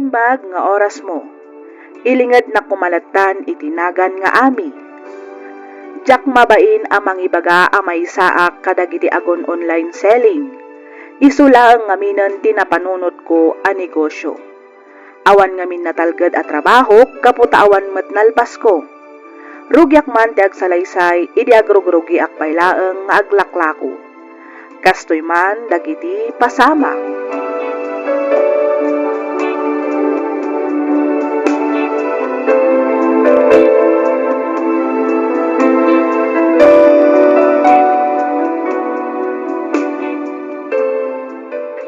naimbag nga oras mo. Ilingad na kumalatan itinagan nga ami. Jak mabain amang ibaga amay saak kadagiti agon online selling. Isulang ngaminan tinapanunot ko a negosyo. Awan ngamin natalged at trabaho kaputa awan met nalpas ko. Rugyak man ti agsalaysay idi agrugrugi akbaylaeng nga aglaklako. Kastoy man dagiti pasama.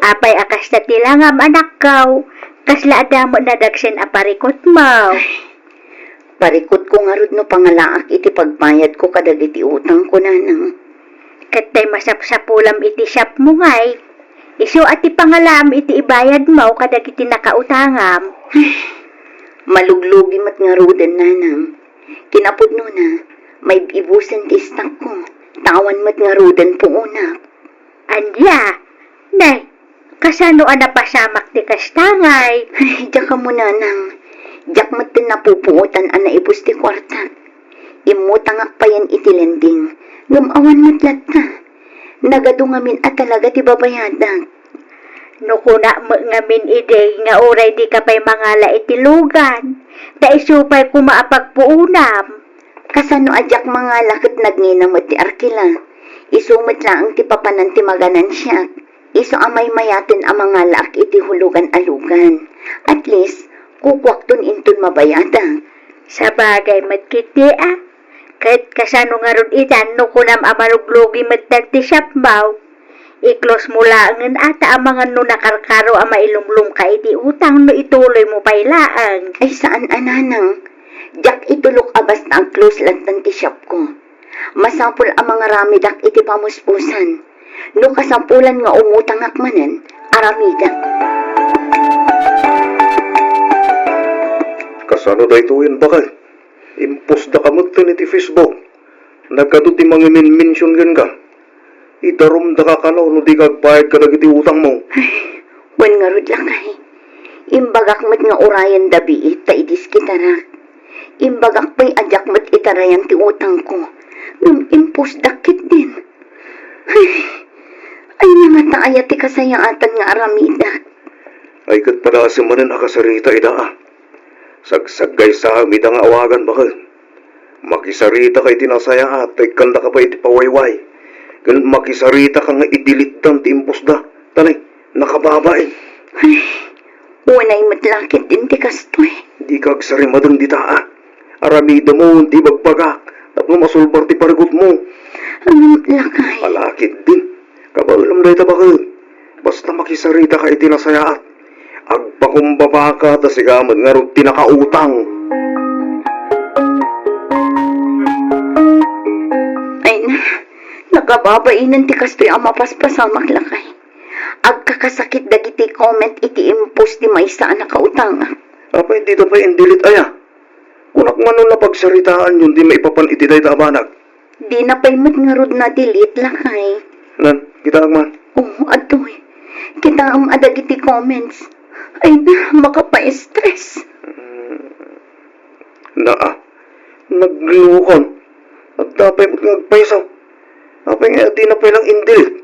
Apay akas na tilangam anak kaw, kasla adamo na dagsen aparikot mo. Parikot ko nga rod no pangalaak iti pagbayad ko kadagiti utang ko nanang. Katay masapsapulam iti shop mo ngay. Isu ati pangalam iti ibayad mo kadagiti nakautangam. Maluglugi mat nga roden nanang. Kinapudno na, may ibusan ti stock ko. Tawan mat nga roden po unak. Anya, nay, kasano napasamak ti kastangay? Ay, diyak ka mo nanang. Diyak mat din napupuotan ana ipus ti kwarta. Imutangak pa yan iti lending. Ngamawan matlat ka. Nagadungamin at talaga ti babayadan. No kuna mo ngamin ide nga oray di ka pa'y mangala iti lugan. Da isupay kumaapagpuunam. Kasano adyak mga lakit nagninamot ti arkila. Isumit lang ti papanan ti maganan siya. Iso amay mayatin ang mga laak iti hulugan alugan. At least, kukwakton intun mabayada. Sa bagay matkiti Kahit kasano nga ron itan no kunam amaruglogi matag ti shop maw. I-close mo laangan ata ang mga no nakarkaro ang mailumlum ka iti utang no ituloy mo pailaang. Ay saan ananang? Diyak itulok abas na ang close lantan ti shop ko. Masapul ang mga ramidak iti pamuspusan. No kasampulan nga umutang akmanan, aramidak. Kasano da ituin bakal? Impos da kamot iti Facebook. Nagkado ti mga min-mention gan ka. Itarom da kakalaw no di kagbayad ka dagiti utang mo. Ay, wan nga rod lakay. Imbagak mat nga orayan dabi ta idis kitarak. Imbagak pa'y adyak mat itarayan ti utang ko. Nung impos dakit din. Ay namata ayat ti kasayaatan nga aramida. Ay kat pala asimanin akasarita ida Sagsagay sa amida nga awagan bakal. Makisarita kay tinasaya at ay kanda ka pa iti pawayway. Ganun makisarita ka nga idilit dam ti impos da. Tanay, nakababay. Ay, wanay matlakit din ti kastoy. Di kagsarimadong dita Aramida mo, di bagpagak. Tapos masulbar ti parigot mo. Ang lakay. Malakit din. Kabalam na ita bakal. Basta makisarita ka iti nasaya at agpakumbaba ka ta sigamad nga rin tinakautang. Ay na, nakababainan ti kastoy ang mapaspasamak lakay. Agkakasakit dagiti comment iti impos ti maysa ang nakautang. Apa hindi ta pa indilit aya? Kunak man na pagsaritaan yun di maipapan iti day tabanag. Di na paimot nga rod na delete lakay. Lan, kita man. Oo, adoy. Kita ang adagiti comments. Ay na, makapa-stress. Naglukon. At tapay mo't nagpaisaw. Apay nga di na pailang indilit.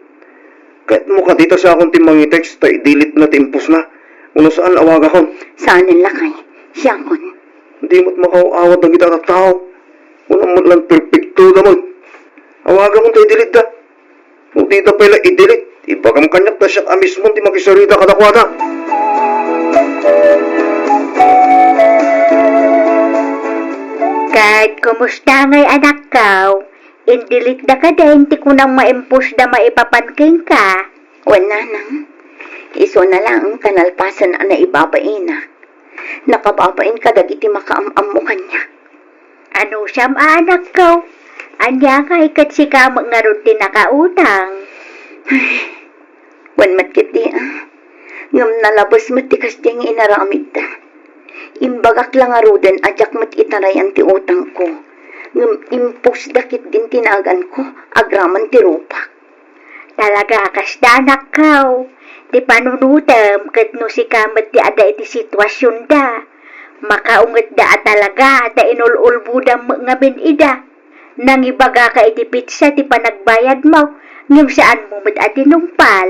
Kahit mo ka dito sa akong timang text ta i-delete na timpos na. Uno saan awag ako. Saan ang lakay? Siya kon. Hindi mo't makauawat ng kita tao. Unang mo lang perfecto naman. Awagan mo tayo delete da. Kung di na pala i-delete, ipagam kanyak na siya mismo di makisarita kadakwada. Kahit kumusta ngay anak kaw, indilit na ka din, ti ko nang maimpus na maipapanking ka. Wala nang. Iso na lang kanalpasan ang naibabain na. Nakababain ka dagiti makaamam mo kanya. Ano siyam anak kaw? Anya ka ikat si ka nga rutin nakautang. Wan matkit di Ngam nalabas matikas diyang inaramid ta. Imbagak lang arudan adyak mat itarayan ti utang ko. Ngam impos dakit din tinagan ko, agraman ti rupak. Talaga kas danak kaw. Ti panunutam ket no si kamat ti ada iti sitwasyon da. Makaunget da talaga da inululbudam nga ben ida. Nang ibaga ka iti pitsa ti panagbayad mo, ngem saan mo met ati nungpal.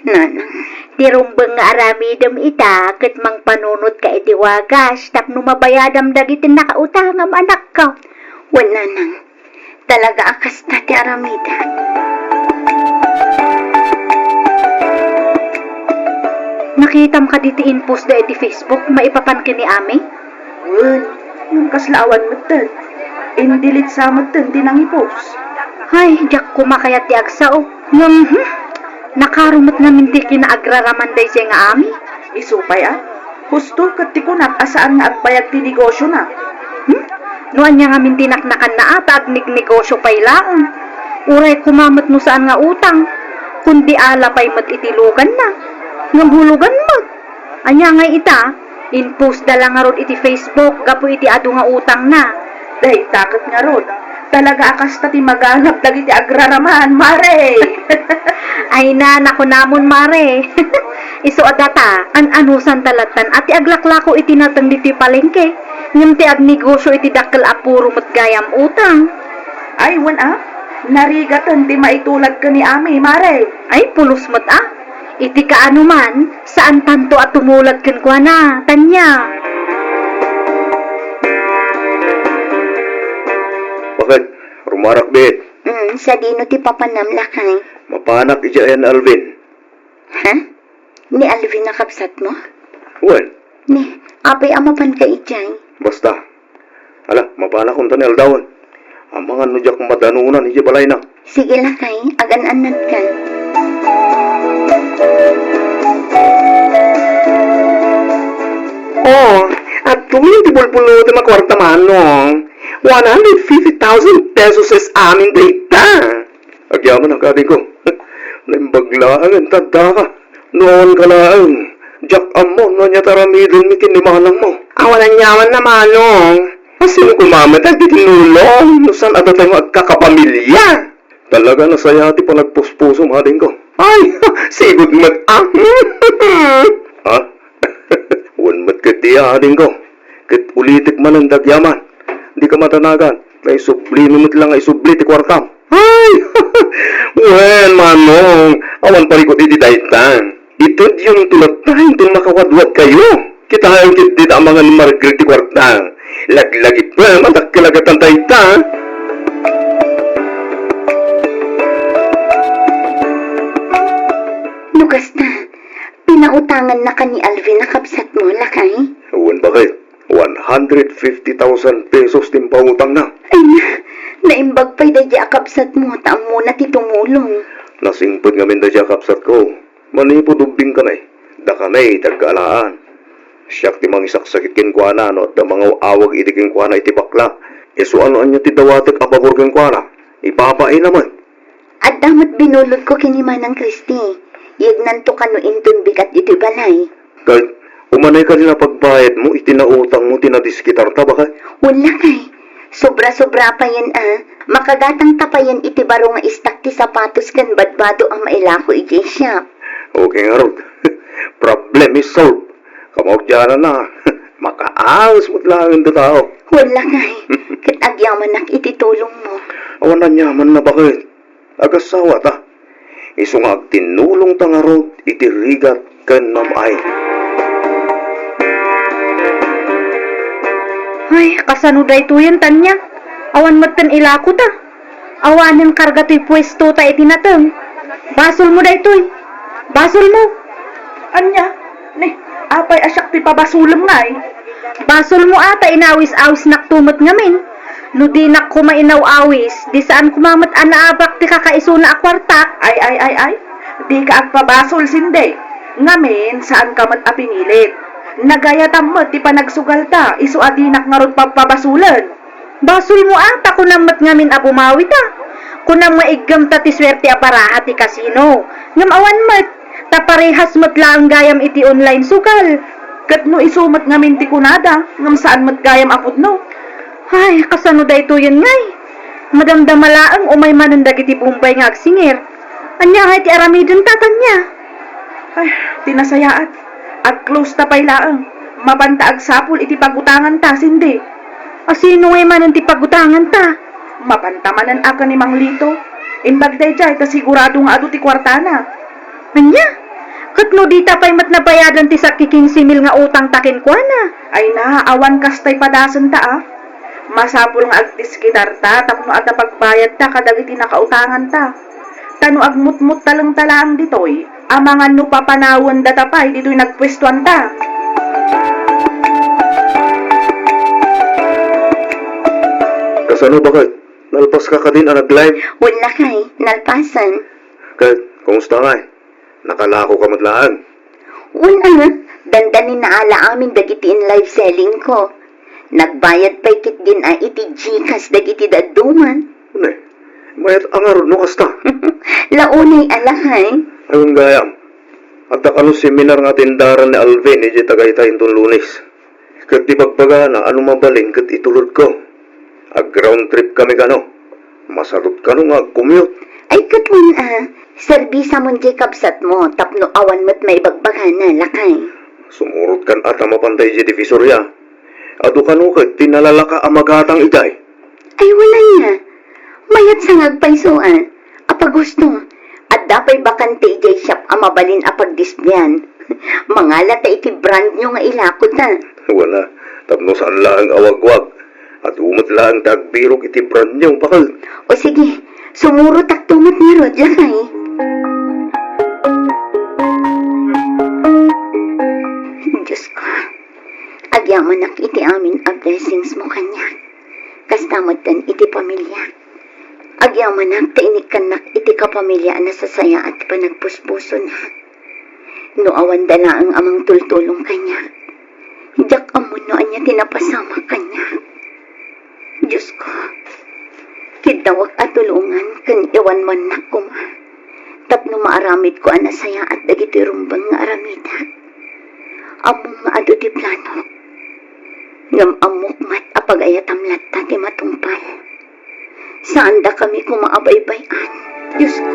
Nanang, Ti rumbeng nga aramidam ita ket mang panunot ka iti wagas tapno mabayadam dagiti nakautangam anak ko. wala nang. Talaga akas na ti aramida. Nakitam ka diti inpost da iti Facebook maipapan ni Ami? Wen, yung kaslaawan mo tan. Indilit sa mo tan, tinangipos. Hay, jak kumakayat ti agsao. Ngam, nakarumot namin ti kinaagraraman day siya nga Ami. Isupay Husto kat ti kunat asaan nga agbayag ti negosyo na. Nuan niya nga mintinaknakan na ata at nignegosyo pay laang. Uray kumamot no saan nga utang. Kundi ala pay mat itilugan na. Ngam hulugan mat. Anya nga ita, inpost da lang nga rod iti Facebook, gapo iti ado nga utang na. Dahil takot nga rod. Talaga akas ta ti maganap dagiti agraraman, mare. Ay na, naku namon mare. Iso adata, an-anusan talatan, ati aglaklako iti natang diti palengke. Ngam ti agnegosyo iti dakkel apuro mat gayam utang. Ay, narigatan ti maitulad ka ni Ami, mare. Ay, pulos mat Iti kaano man, saan tanto at tumulad ken kwa na, tanya. Bakit? Rumarak bit. Sa dino ti papanam lakay. Mapanak ijayan Alvin. Ha? Ni Alvin na kapsat mo? Wen, Ni, apay amapan ka ijay. basta. Ala, mapanak kong tanel dawan. Ang mga nudyak madanunan, ija balay na. Sige lakay, agan-anad ka. Oh, at tuwing di bulbulo na kwarta manong, 150,000 pesos is amin data. Agyaman ang kati ko. Naimbaglaan ang tanda ka. Noon ka lang. Jak amo, no niya taramidin mi tinimanang mo. Awalan yaman na manong. Sino kumamat ang titinulong? Nusan ato tayo magkakapamilya? Talaga nasaya ti panagpuspuso mading ko. Ay, sigod mat Ha? Wanmat kat di ading ko. Kat ulitik man ang dagyaman. Di ka matanagan. May subli numit lang ay subli ti kwartam. Ay, well, manong. Awan parikot iti daytan. Ito yung tulad tayong din makawadwad kayo. Kita ang kitid ang mga margrit ti kwarta. Laglagi pa, matakilagatan tayo ta. Lukas na, pinautangan na ka ni Alvin na kapsat mo lakay. Ewan bakit? 150,000 pesos din pautang na. Ay na, naimbag pa'y dadya kapsat mo, taang muna ti tumulong. Nasingpod nga min da siya kapsat ko. Manipo dubing ka na eh. Da ka na eh, tagkaalaan. Siyak ti mga isaksakit kin kwa na, no? Da mga awag iti kin kwa na iti bakla. E so ano anya ti dawatek abagor kin kwa na? Ipapain naman. At damat binulod ko kinimanang Kristi. Yagnan to kano intun bigat iti balay. Kahit umanay ka nila pagbayad mo, itinautang mo, tinadiskitar ta baka? Wala kay. Sobra-sobra pa yan Makagatang tapayan iti baro nga istak ti sapatos kan badbado ang mailako iti shop. Okay nga Rod. Problem is solved. Kamog dyan na. Makaangas mo't lang ang tao. Wala kay. Kat agyaman nak iti tulong mo. Awan na nyaman na bakit? Agasawa ta. Isungag tinulong ta nga Rod, itirigat kan mamay. Ay, kasano da ito yan, tanya. Awan matan ilako ta. Awanan karga to'y pwesto ta itinatang. Basol mo da ito'y. Basol mo. Anya, apay asyak ti pabasulam nga eh. Basol mo ata inawis-awis naktumot ngamin. No di nak kumainaw-awis, di saan kumamat anaabak ti kakaisuna akwarta. Ay. Di ka agpabasol sinde. Ngamin, saan ka mat apinilit. Nagayatam mo, ti panagsugal ta. Isu adinak nga rod papabasulan. Basol mo ata kunamat ngamin abumawi ta. Kunang maigam ta ti swerte aparaha ti kasino. Ngam awan mat, taparehas mat lang gayam iti online sukal. Kat no isumat ngamin ti kunada. Ngam saan mat gayam apod no. Ay, kasano da ito yun ngay? Madamdamalaang umay manandag iti bumbay nga agsingir. Anya nga iti aramidon tatanya. Ay, tinasayaat. Ag close ta pay laang. Mabanta ag sapul iti pagutangan ta, sindi. Sino nga man ang tipagutangan ta? Mapantamanan aga ni Mang Lito. Imbagday jay, ta sigurado nga ado ti kwartana. Anya? Katno di tapay mat nabayadan ti sakiking simil nga utang takin kwa na. Ay na, awan kastay padasan ta ah. Masapul nga agtis kitar ta, tapno at pagbayad ta, kadagiti nakautangan ta. Tano agmutmut talang talaang ditoy, amangan no papanawan datapay, dito'y nagpwestuan ta. Kasano ba kay? Nalpas ka ka din ang nag-live? Wala kay, nalpasan. Kay, kumusta nga? Nakalako ka matlaan. Wala, dandanin na ala amin dagiti in live selling ko. Nagbayad pa'y kit din iti Gcash dagiti daduman. Ano mayat ang aron no kasta. Launay ala kay. Ayun gayam. At ano seminar nga tindaran ni Alvin, iti tagaytayin tong Lunes. Kat di pagpagana, ano mabalin, kat itulod ko. Ag ground trip kami kano. Masarot ka no nga commute. Ay katwan serbisa mon Jacob sat mo, tapno awan mo't may bagbagana lakay. Sumurot kan at mapantay si divisorya. Ado ka no kat tinalalaka amagatang iday. Ay wala niya. Mayat sa ngagpaysoan. Apa gusto. At dapay bakante ijay shop mabalin apagdisbyan. Mangala ta iti brand nyo nga ilakot ta. Wala. Tapno saan lang awagwag. At umot lang tagbirok iti brand niyong bakal. O sige, sumuro taktumot ni Rod lakay. Diyos ko. Agyaman nak iti amin a blessings mo kanya. Kastamatan iti pamilya. Agyaman nak tainikan nak iti kapamilya na sasaya at panagpuspuso na. No awan dala ang amang tultulong kanya. Diyak amon no anya tinapasama kanya. Diyos ko. Kidawag at tulungan kan iwan man na kuma. Tapno maaramid ko anasaya at dagiti rumbang nga aramida. Among nga ado di plano. Ngam amok mat apagayatam latta ti matungpal. Saan da kami kumaabaybayan? Diyos ko.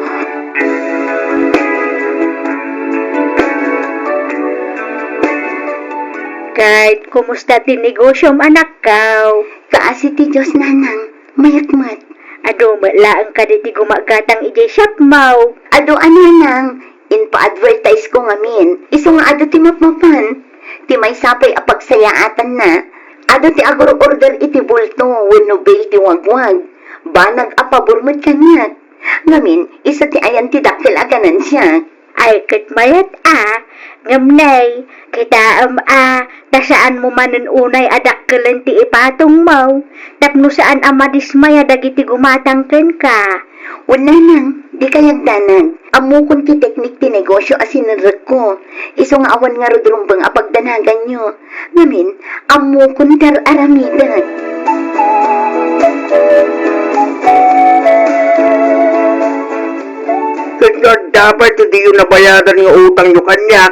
Kahit kumusta ti negosyom anak kaw. Kaasi ti Diyos nanang, mayakmat. Ado malaang ka di ti gumagatang ijay shop mau. Ado ananang, inpa-advertise ko ngamin. Iso nga ado ti mapapan. Ti may sapay apagsayaatan na. Ado ti agor-order iti bulto, wenno bail ti wagwag. Banag apaburmod kanyat. Ngamin, isa ti ayan ti daktil aganan siya. Ay katmayat ngamnay, kita tasaan mo manen unay adakkelan ti ipatong mau, tapno saan madismaya dagiti gumatang ken ka. Wala nang, di kayagdanan. Amukon ti teknik ti negosyo asinarag ko. Iso nga awan nga rodrumbang apagdanagan nyo. Ngamin, amukon tar aramidan. Kaya dapat hindi yung nabayadan yung utang nyo kanya.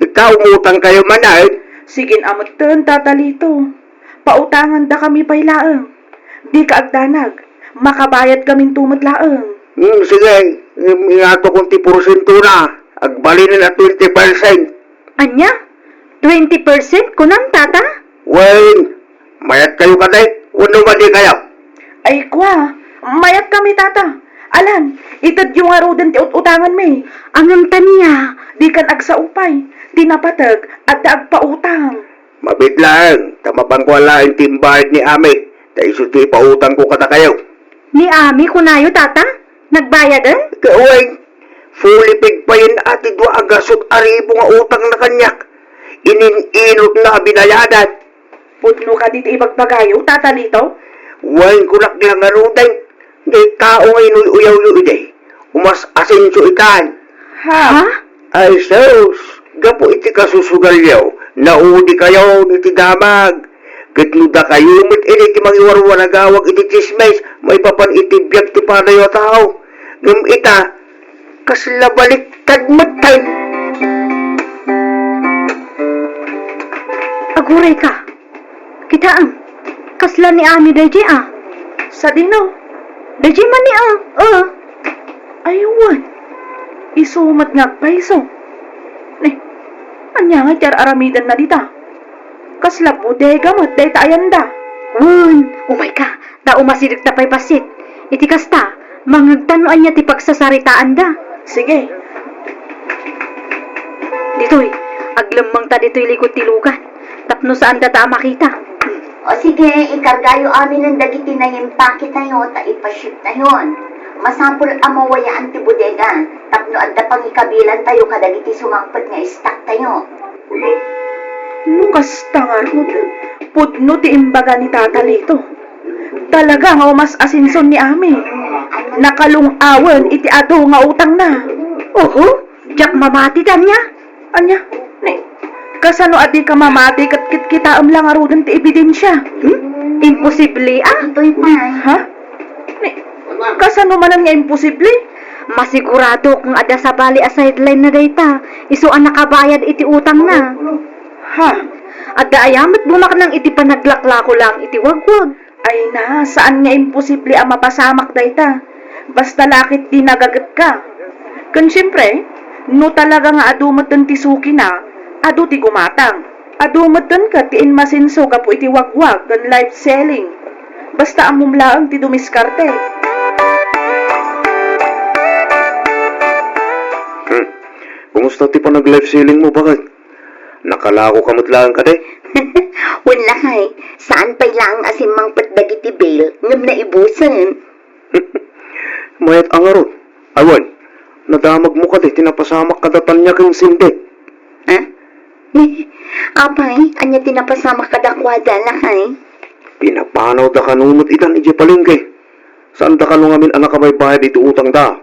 Ikaw umutang kayo man ay. Sigin amot ten, tatalito. Pautangan da kami pay laang. Di ka agdanag. Makabayad kaming tumot laang. Sige, ingato kong ti porsyento na. Agbalinin na 20%. Anya? 20% kunang tata? Well, mayat kayo katay. Uno ba di kayo? Ay kwa, mayat kami tata. Alan, itad yung arudan ti utangan may. Anong tanya? Di kan agsaupay. Di napatag at agpautang. Mabiglaan, tamabang ko alain timbahid ni Ami. Dahil ti pautang ko kata kayo. Ni Ami kunayo tata? Nagbayadan? Kaway, fully paid pa yun ati dua agasot aribo nga utang na kanyak. Ininot na binayadan. Putno ka dito ibagpagayo, tatalito? Wain ko lang aruday. Di tao ngayon uyaw-uyaw day. Umas asenso ikan. Ha? Ay sus, gapo iti kasusugalyaw. Naudi kayo niti damag. Katluda kayo mit iti mangiwarwa nagawag iti chismes. May papan iti biyak ti panayo tao. Ngam ita, kasla baliktad matay. Aguray ka. Kitaan. Kasla ni Ami Deji Sa dino? Deji man ni Aywan. Isumat nga paiso. Ni, anya nga tiyar aramidan na dita. Kasla bodega mat dayta ayanda. Oh my ka, da umasirig ta pay pasit. Iti kasta, mangagtanuan niya ti pagsasaritaan da. Sige, Ditoy, aglamang ta ditoy likod ti lugan. Tapno saan da ta makita. O sige, ikargayo amin ng dagiti na yung packet tayo, ta ipaship na yon. Masapul amawayaan ti bodega, tapno adda pang ikabilan tayo kadagiti sumangpet nga stock tayo. lukas tangarod. Pudno ti imbaga ni tata nito. Talaga nga umas asinson ni Ami. Nakalungawan iti ado nga utang na. Oho, jak mamati ta niya. Anya, ni, kasano adi ka mamati kat kita lang arudan ti ebidensya. Imposible Ito'y pa. Ha? Ni, kasano man nga imposible? Masigurado kung ada sa bali a sideline na dayta. Iso ang nakabayad iti utang na. Ha? Adda ayamat bumak nang iti panaglaklako lang iti wagwag. Ay na, saan nga imposible ang mapasamak dayta? Basta lakit di nagagat ka. Kan siyempre, no talaga nga adumatan ti suki na, adu ti gumatang. Adumatan ka ti inmasinso ka po iti wagwag kan live selling. Basta ang mumlaang ti dumiskarte. Kumusta ti pa nag-live selling mo? Bakit? Nakalako kamutlaan ka de? Wala kay, saan pa'y lang asimang patdagiti bail, ngam na ibusan. Mayat ang arot. Awan, nadamag mo ka de, tinapasamak kadatan niya kang sindi. Ha? Apay, anya tinapasama kadakwada na kay. Pinapanaw da kanunot itan ije palengke. Saan da kanu ngamin anak kamay bayad iti utang da?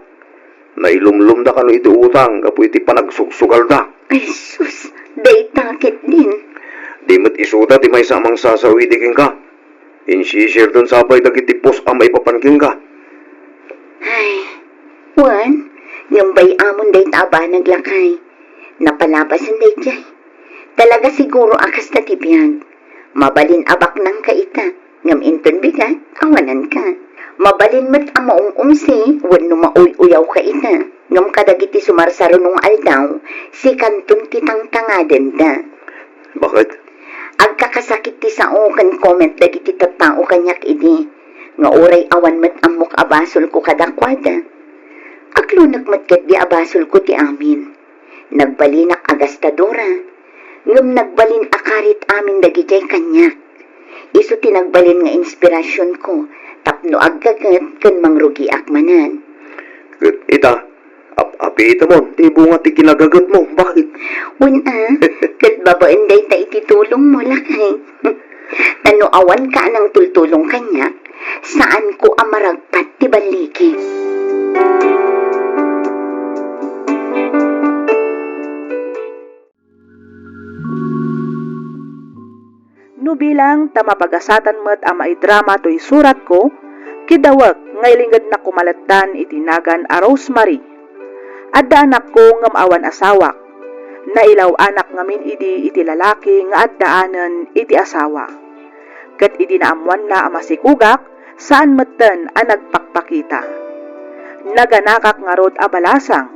Nailumlum da kanu iti utang, kapo iti panagsugsugal da. Ay sus, day takit din. Di mo't isuda, di may samang sasawidikin ka. Insisir dun sabay dagiti pos amay papanking ka. Ay, Juan, yung bay amon day taba naglakay. Napalabasan day jay. Talaga siguro akas na tibiyag. Mabalin abak ng kaita. Ngam inton bigat, awanan ka. Mabalin mat amaong umsi, wano mauy-uyaw kaita. Ngam kadagiti sumarsaro nung aldaw, si kantun kitang tangaden da. Bakit? Agkakasakit ti sao kan comment dagiti tattao kanyak idi. Nga oray awan mat amok abasol ko kadakwada. Aglunag mat ket di abasol ko ti amin. Nagbalinak agastadora. Ngam nagbalin akarit amin dagijay kanyak. Isu tinagbalin nga inspirasyon ko. Tapno aggagat kan mangrugi akmanan. Ita, api ita mo, di bunga ti kinagagat mo. Bakit? Una, kat babaen day ta ititulong mo lakay. Tano awan ka ng tultulong kanyak, saan ko amaragpat ti baliki. No bilang tamapagasatan met ang maidrama to'y surat ko, kidawag ngaylingad na kumalatan itinagan a Rosemary. Adda anak ko ngam awan asawak. Nailaw anak ngamin idi iti lalaki nga addaanan iti asawa. Kat idi naamuan na ang masikugak, saan metten ang nagpakpakita. Naganakak nga rod abalasang.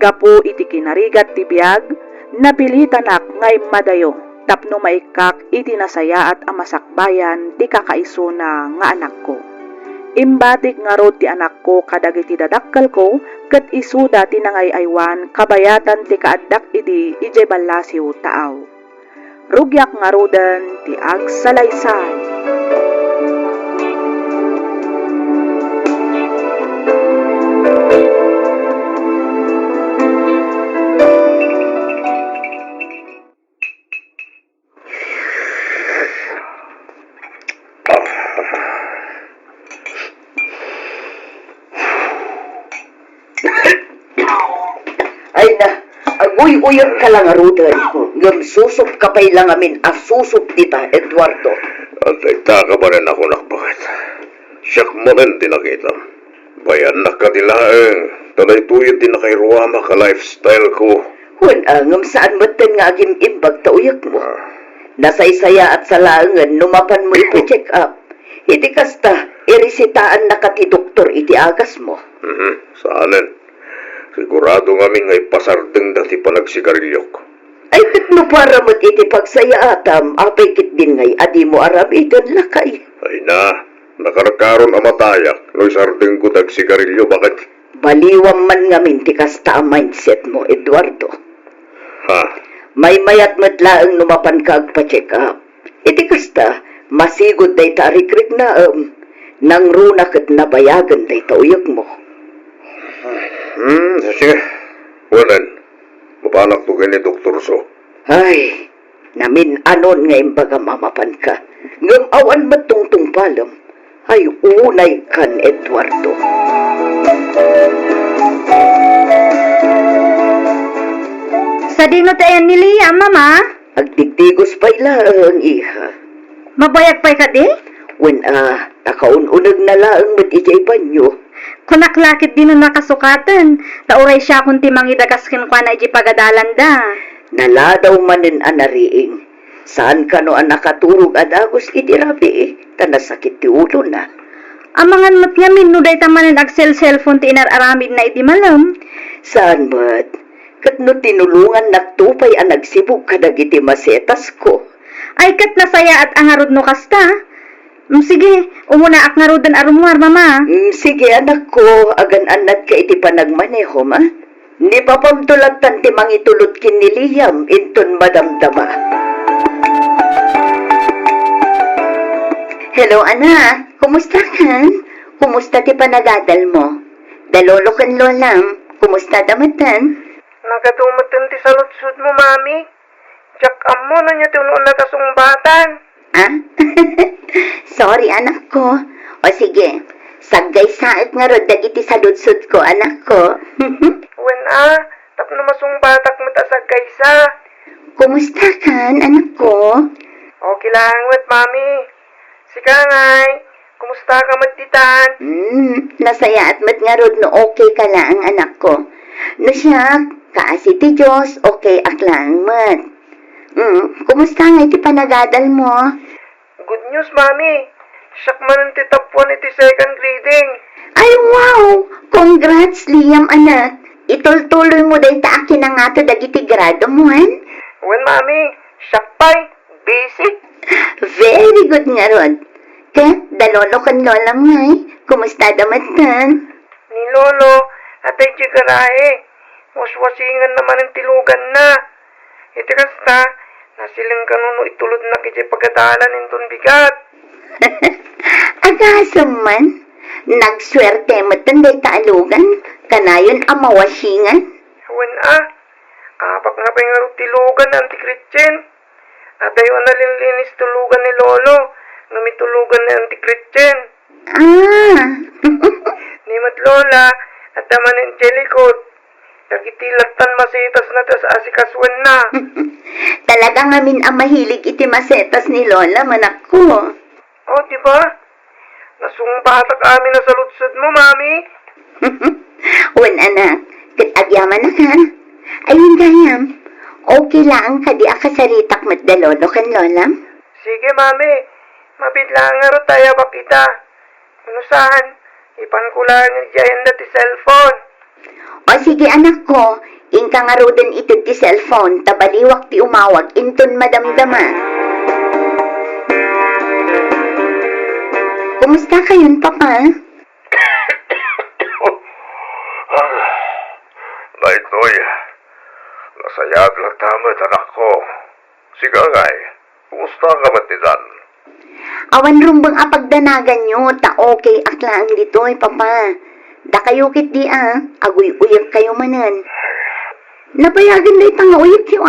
Gapo iti kinarigat ti biyag, napilitanak ngay madayo. Tapno maikak iti nasaya at amasakbayan ti kakaisuna nga anak ko. Imbatik nga rod ti anak ko kadagiti dadakkal ko ket isuda ti nangayaywan kabayatan ti kaaddak idi ije ballasiw taaw. Rugyak nga roden ti agsalaysay. Ay na, aguy-uyag ka lang arudan. Ngam susup ka pa'y lang amin, asusup dita, Eduardo. At nagtaka ba rin ako nakbakit? Siyak mo rin tinakita. Bayan na kadilaeng. Talay tuyod din na kay Ruama ka lifestyle ko. Huwag ngam saan matan nga agim imbag tauyag mo. Nasaysaya at salaangan, numapan mo ipa-check up. Iti kasta, irisitaan na ka ti doktor iti agas mo. Saanin? Sigurado nga nga ipasardeng dati panagsigarilyo ko. Ay, kat no para mo't iti pagsaya atam, apay kit din ngay, adi mo aram iton lakay. Ay na, nakarkaron amatayak, no sardeng ko tagsigarilyo, bakit? Baliwam man nga minti kasta ang mindset mo, Eduardo. Ha? May mayat mo't laang numapan ka agpa-check up. Iti kasta, masigod day tarikrik na nang runak at nabayagan day tauyag mo. Sige. Wanan, mapanak to ni Dr. So. Ay, namin anon nga imbaga mamapan ka. Ngam awan matungtung palam. Ay, unay kan, Eduardo. Sa dino tayo ni Lia, mama? Agtigtigos pa ilaang iha. Mabayag pa'y ka di? When nakaununag na laang mat ijay banyo. Kunaklakit din na nakasukatan. Tauray siya kung timangidagas kinkwa na iji pagadalan da. Naladaw manin anariing. Saan ka no ang nakaturog adagos itirabi tanasakit ti ulo na. Amangan mat yamin no day tamanan agsel cellphone ti inararamid na iti malam. Saan mat? Kat no tinulungan nagtupay ang nagsibog kadagiti masetas ko. Ay kat nasaya at angarod no kasta. Sige, umuna ak ngarodan arumwar, mama. Sige anak ko, agan anat ka iti panagmaneho ma. Ni papamtulatan ti mangitulot kin ni Liam inton madamdama. Hello anak, kumusta kan? Kumusta ti panagadal mo? Dalolo kan lolam, kumusta damatan? Nagadumatan ti salutsud mo, mami. Jack amo na niya tinuon na kasungbatan. Ah? Sorry, anak ko. O sige, saggay saat nga rod dagiti saludsud ko, anak ko. Wen tapno masungbatak mo ta sa gaysa. Kumusta kan, anak ko? Okay lang, wet, mami. Sika ngay, kumusta ka magtitan? Nasaya at mat nga rod no okay ka lang, anak ko. No siya, kaasi ti Diyos, okay aklang mat. Kumusta nga iti panagadal mo? Good news, mami. Siyak man ang titap 1 iti second grading. Ay, wow! Congrats, Liam, anak. Itultuloy mo day ta akin na nga to dagiti grado mo, han? Wen, mami, siyak pa'y basic. Very good nga rod. Kaya, dalolo kan lola mo ay. Kumusta damatan? Ni Lolo, atay chigarahe. Waswasingan naman ang tilugan na. Iti kasta, nasiling kanuno itulod na kiti pagkatalan inton bigat. Agasam man. Nagswerte mo tanday taalugan. Kanayon amawasingan. Wen apak nga pengarot tilugan ang anti-Christian. Atayo na linlinis tulugan ni Lolo, numitulugan ni anti-Christian. Ni mat Lola, at naman ang Jellicot. Nagitilatan masitas na tas asikaswan na. Talagang amin ang mahilig iti masetas ni Lola, manak ko. Oh, diba? Nasungbatak amin na salutsud mo, mami. Wen anak, agyaman na ka. Ayun gayam, okay lang ka di akasaritak mat dalolo kan Lola? Sige, mami. Mabidlang nga ro tayo bakita. Ano saan? Ipan ko lang yung giant na ti cellphone. O sige anak ko, ingka nga ro din ito ti cellphone, tabaliwak ti umawag, inton madamdama. Kumusta kayon, papa? Naitoy, nasayag lang tamat anak ko. Sige ngay, kumusta ka matidan? Awan rumbang apagdanagan nyo, ta okay aklaan dito'y, papa. Da kayo kit di aguy-uyak kayo manan. Napayagan na itang uyak yo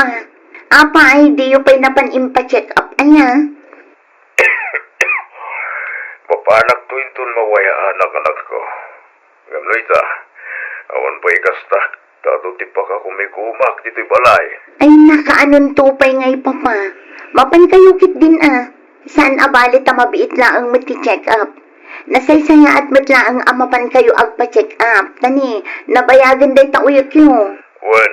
Apa ay di yung pa'y napan-impa-check up, anya? Mapanak to inton mawaya anak ko. Nganoy ta, awan pa ikasta, tato ti pa ka kumikumak dito'y balay. Ay nakaanon tupay ngay, papa. Mapan kayo kit din Saan abali ta mabiit laang mati-check up? Nasaysaya at matlaang amapan kayo agpa-check up. Tani, nabayagan day ta uyak yo. Wen,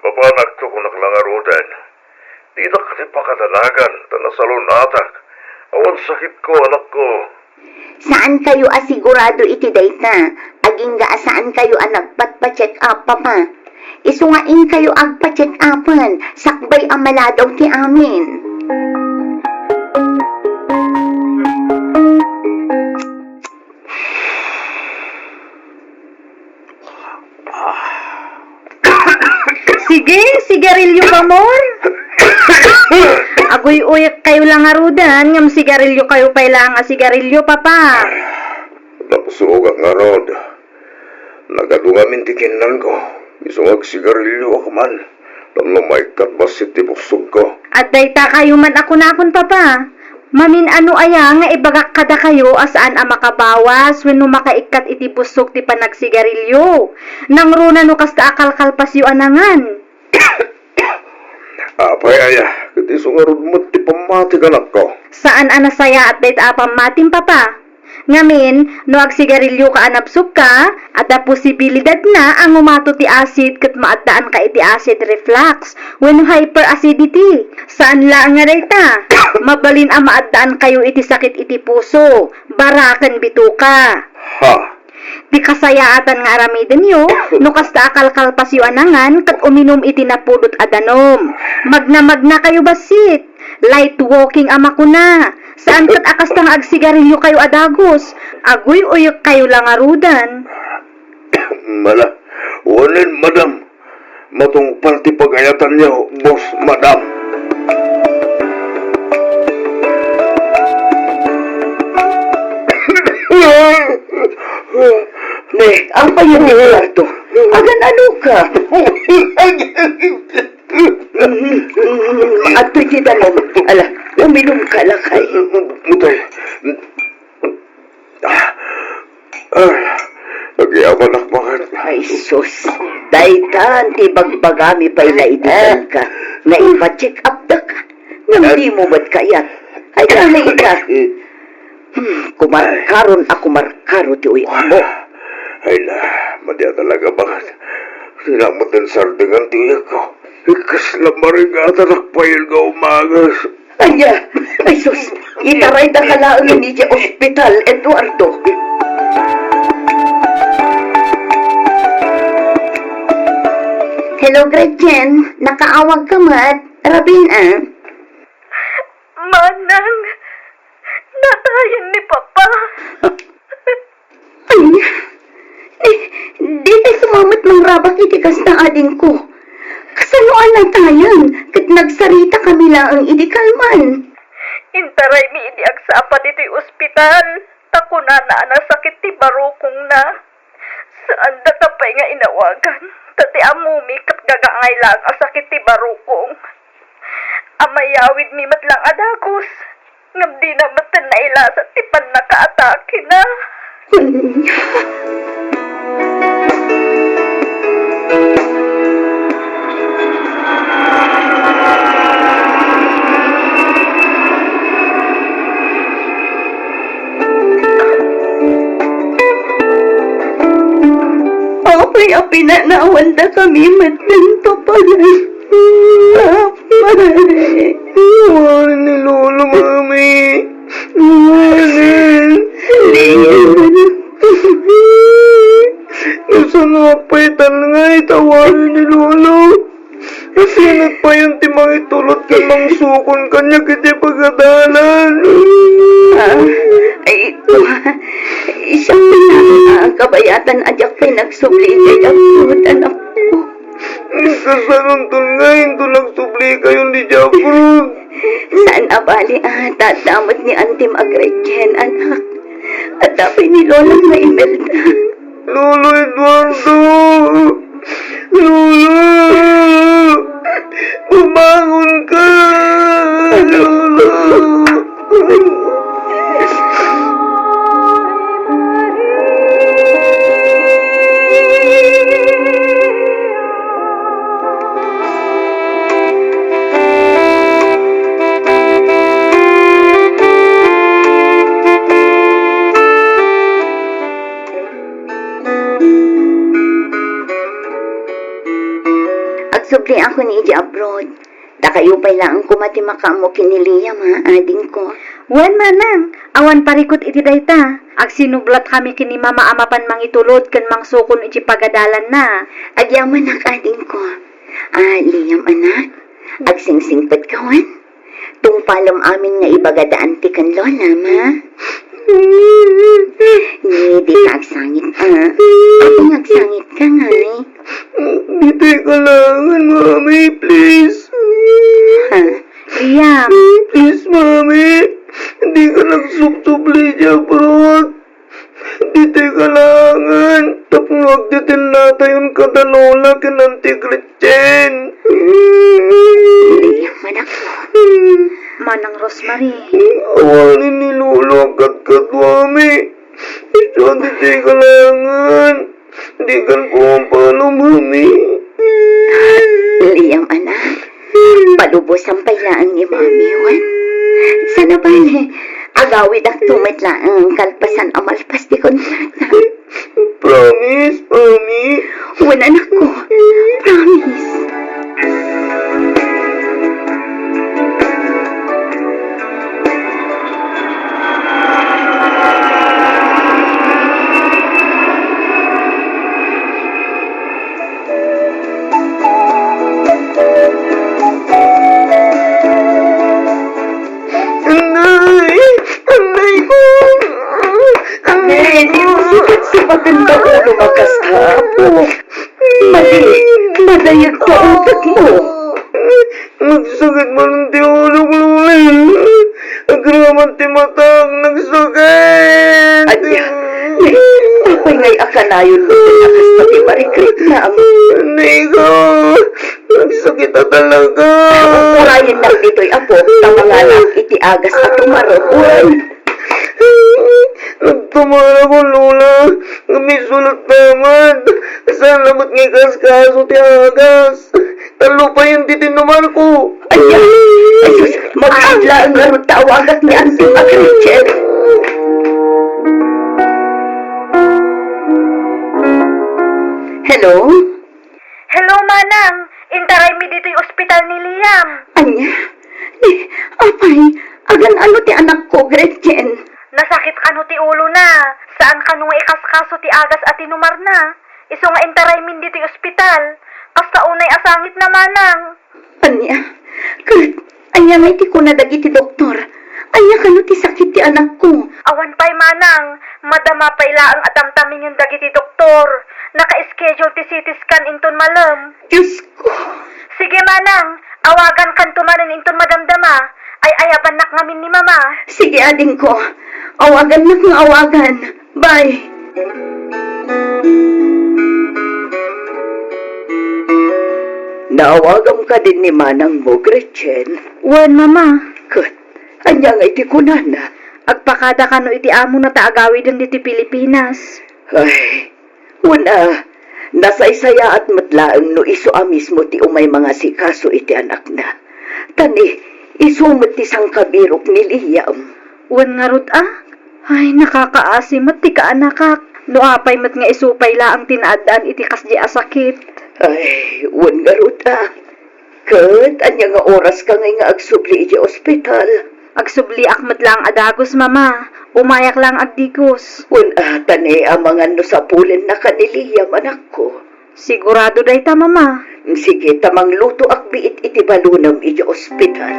mapanak to kung naklangarudan. Di na kasi pakatalagan, tanasalon atak. Awan sakit ko, anak ko. Saan kayo asigurado iti dayta? aging gaasaan kayo ang nagpatpa-check up papa. Isungain kayo agpa-check upan, sakbay ang maladaw ti amin. Sige, sigarilyo ka more. Agoy uyak kayo lang arudan, ngam sigarilyo kayo pailang sigarilyo, papa. Napasugat nga rod. Nagadungamin tikinan ko. Isungag sigarilyo ako man. Namlamay kat basit ti busog ko. At dayta kayo man ako napon, papa. Mamin ano aya nga ibagak kada kayo asaan ang makabawas wenno makaikat iti busog ti panagsigarilyo. Nang runa no kasta akal-kalpas yu anangan. Apay aya, kiti sungarod mo ti pamati kanak ko. Saan anasaya at dayta apam matin, papa? Ngamin, no agsigarilyo ka anapsok ka, at a posibilidad na ang umato ti acid kat maatdaan ka iti acid reflux, when hyperacidity. Saan lang nga dayta? Mabalin ang maatdaan kayo iti sakit iti puso, barakan bituka. Ha? Di kasayaatan nga aramiden yo, no kasta akalkalpas yu anangan, kat uminom iti napudot adanom. Magna kayo basit, light walking ama ko na. Saan kat akastang agsigarilyo kayo adagos, agoy uyok kayo lang arudan. Mala, wanin madam. Matungpal ti pagayatan niyo, boss madam. Ne, ang payo ni Eduardo. Agan ano ka? At ti danom. Ala, uminom ka lakay. Mutay. Nagyaman akmakan. Ay sus, daytan ti bagbagami pa'y naiditan ka. Nga ipa-check up da ka. Nga di mo ba't kayat? Ay na ita. Kumarkaron ako markaro ti uyan mo. Ay na, madya talaga bakit? Sinamatan sardangan tiyak ko. Ikas lang marigata nakpayil ka umagas. Anya, ay sus, itaray da ka lang ni di ospital, Eduardo. Hello, Gretchen. Nakaawag ka mat. Rabin, ah. Manang, natayan ni papa. Ay, di tayo sumamat ng rabak itikas na ading ko. Kasanuan lang tayan, kat nagsarita kami lang ang idikalman. Intaray mi idi agsapan ito'y ospital. Takuna na sakit ti barukong na. Saan da ka pa'y nga inawagan? Tati amumi kat gagangay lang ang sakit ti barukong. Amayawid mi matlang adagos. Ngam di na matan na ilasa ti pan nakaatake na. Kaya pinanawanda kami matang papalan. Iwanan ni Lolo, Mami. Iwanan. Isang napaitan nga itawanan ni Lolo. Kasi nagpayan ti mga itulot ka mang sukon kanya kiti pagkadalan. Ay, ito. Isang kabayatan adyak pinagsubli kay Jabrod, anak ko. Kasanunton nga ito nagsubli kayong di Jabrod. Saan abali tatamat ni Auntie Gretchen, anak. At tapay ni Lola na Imelda. Lolo Eduardo! Lolo! Bumangon ka! Lolo! Agsubli ako ni Ija abroad. Da kayo pa lang kumati makamo kiniliyam ha, ading ko. Wan manang, awan parikot iti dayta. Ag sinublat kami kini mama amapan mangitulod ken mangsukon iti pagadalan na. Agyaman ak ading ko. Liyam anak, agsingsingpad kawan. Tungpalom amin nga ibagadaan ti kan lola, ma. Ni, di ka agsangit, Ako nga agsangit ka nga, Di kailangan, Mami, please. Ha? Liam, Please, Mami. Hindi ka nagsuktubli dyan, bro. Di kailangan. Tapos ditin natin yung kadalola kinanti Gretchen. Liyam anak ko. manang Rosemary. Awanin ni Lolo ang kat Mami. Ito di kailangan. Hindi kan ko ang paano, Mami. Liyam anak. Palubos ang pailaan ni Mami, wan. Sana ba agawid ang tumitla ang kalpasan ang malpas di kontrata. Promise, Mami. Wan anak ko. Promise. Anay ko. Hindi mo sakit sa maganda ulo makasapo. Madayag pa utak mo. Nagsakit man ang tiulog, Lola. Agraman ti matang nagsakit. Anya, apay ngay akanayon mo tinakas pati marikrit na ang Anay ko. Nagsakit na talaga. urayan na dito'y apo na mga lang iti agas at tumarot. Uray, Nagtumara ko, Lola. Ngamisulot naman. Salamat ngay kaskaso ti agas. Talo pa yung titinuman ko. anya, ayos, mag-adla ang narot tawagat ni Auntie Magrichen. Hello? Hello, manang. Intaray mi dito yung ospital ni Liam. Anya, apay, agan ano ti anak ko, Gretchen? Nasakit kano ti ulo na. Saan kano nga ikaskaso ti agas at tinumar na? Iso nga intaray min dito yung ospital. Kasta unay asangit na manang. Anya, anya nga iti ko na dagiti doktor. Anya kano ti sakit ti anak ko. Awan pa'y manang. Madama pa ilaang atamtamin yung dagiti doktor. Naka-schedule ti CT scan inton malam. Diyos ko. Sige manang, awagan kan tumanin inton madamdama. Ay ayaban nak ngamin ni mama. Sige, ading ko. Awagan na kung awagan. Bye. Naawagan ka din ni manang mo, Gretchen. Wan mama. Kat, anya nga iti kunana. Agpakada kano iti amo na taagawi din diti Pilipinas. Ay, una, nasaysaya at matlaang no iso mismo ti umay mga sikaso iti anak na. Tani, isumot ti sang kabirok ni Liam. Wan nga rod Ay, nakakaasim at ti kaanakak. No apay mat nga isupay laang tinaadaan iti kasdi asakit. Ay, wan nga ruta. Kat, anya nga oras ka nga agsubli iti ospital. Agsubli akmat lang adagos mama. Umayak lang agdigos. Wan tani amangan no sa pulin na kaniliyam anak ko. Sigurado day ta mama. Sige, tamang luto akbiit iti balunam iti ospital.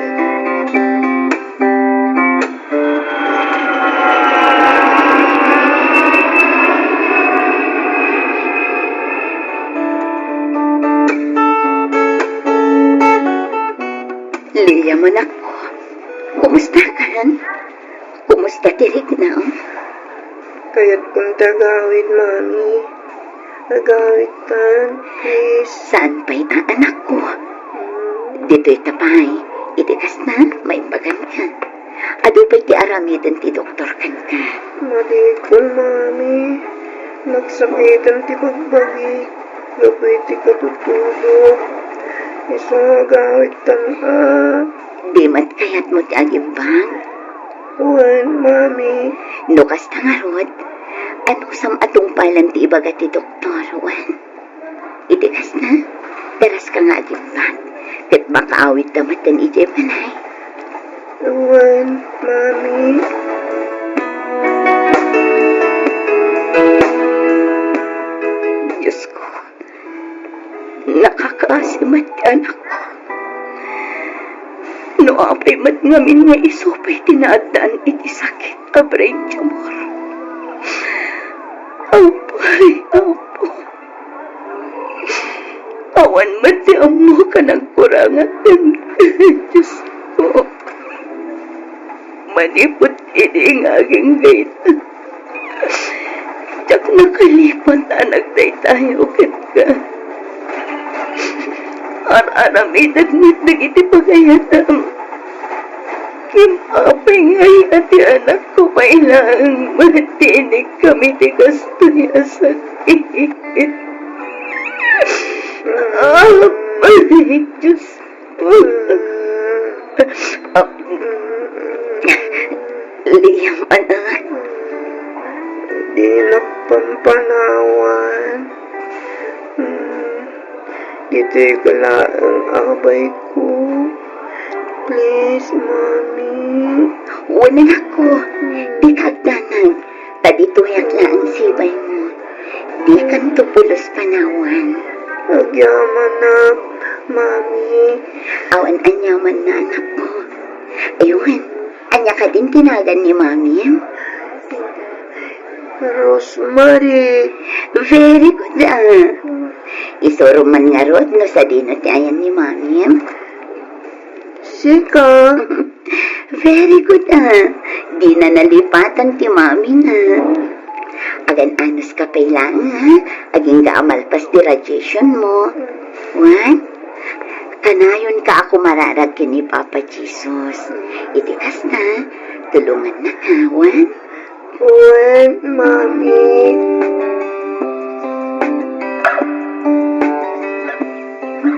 Liam anak ko, kumusta ka? Kumusta tirik na? Kaya't kung tagawid, Mami. Tagawid tan, please. Saan pa'y anak ko? Dito'y tapay. Itikas na, may bagan ka. Ado pa'y ti aramidan ti doktor kan ka. Mali ko, Mami. Nagsakitan ti pagbagi. Gabay ti katutulog. Isang agawit tan, Di mat kayat mo ti agimbang. Wan, Mami. Nukas ta nga rod. Ano sam atong palan ti ibaga ti doktor, wan. Itikas na, daras ka nga agimbang. Kat baka awit damatan iti manay. Awan, Mami. Diyos ko, nakakaasimat ka anak ko. No apay mat ngamin nga isupay tinaadaan iti sakit a brain tumor. Apay, apo. Awan mat di amo ka nagkurangan. Diyos ko. Manipot ini nga aking gait. Tsak nakalipat anak day tayo kat ka. Ar-aramidag nitdag iti pagayatam. Kim apay ngay ati anak ko kailangang matinig kami ti kastuyasan. Apay, Diyos ko. Liam, anak. Di na pampanawan. Giti ka lang abay ko. Please, Mami. Wala na ko. Di kagdanag. Tadituyak lang ang sibay mo. Di kanto pulos panawan. Agyaman na, Mami. Awan anyaman na anak ko. Ayun, anya ka din tinagan ni Mami. Rosemary. Very good Isuro man nga rod no sa dinot ayan ni Mami. Sika. Very good Di na nalipatan ti Mami na. Agan anos ka pay lang aging gaamalpas ti radiation mo. What? Kanayon ka ako mararag kini Papa Jesus. Itikas na, tulungan na kawan. When, Mami.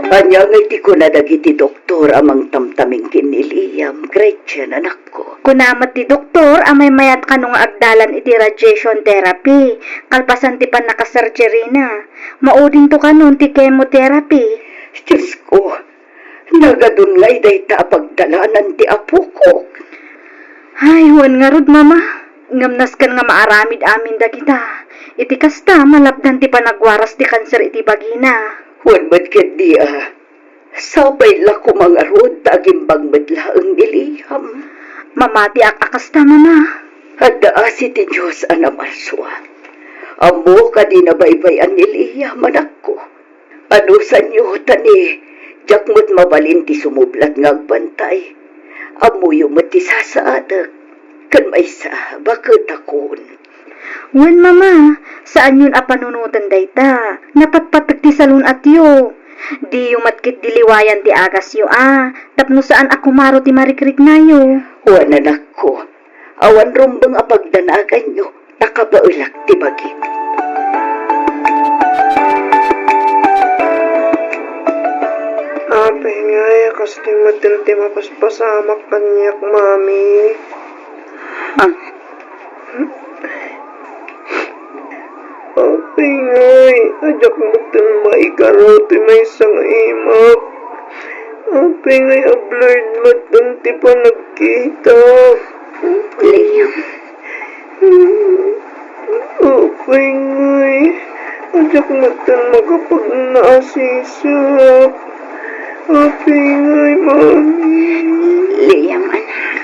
Anya nga iti ko na dagiti doktor amang tamtaming kiniliyam, Gretchen, anak ko. Kunamat ti doktor, amay mayat ka nung agdalan iti radiation therapy. Kalpasan ti pan nakasurgery na. Maudin to ka nun ti chemotherapy. Diyos ko, nagadun nga'y day ta pagdalanan ti apo ko. Ay, huwan nga rod, mama. Ngamnas kan nga maaramid amin da kita. Iti kasta, malapdan ti panagwaras ti kanser iti bagina. Huwag ba't di sabay la ko mga rod, tagimbang madlaang niliham. Mamati akakasta, mama. Hada si ti Diyos anamarswa. Amo ka di nabaybayan niliham, anak ko. Ano sa niyo, tani, jak mo't mabalin ti sumublat ngagbantay. Amo yung mati sasaadak. Kan may sa, bakit akon? Wen, mama, saan yun apanunutan dayta? Napatpatag ti salon at yo. Di yung matkit diliwayan ti agas yo, tapno saan ako maro ti marikrik na yo. Huwan anak ko, awan rumbang apagdanagan nyo, nakabaulak ti bagit. Apay nga, kasi matinti mapaspasamak kanyak, Mami. Apay nga, ajak matin maigaro ti may isang imak. Apay nga, a-blurred matan ti pa nagkita. Liam, Apay nga, ajak matin magapag naasisap. Apay nga, Mami. Liam, anak.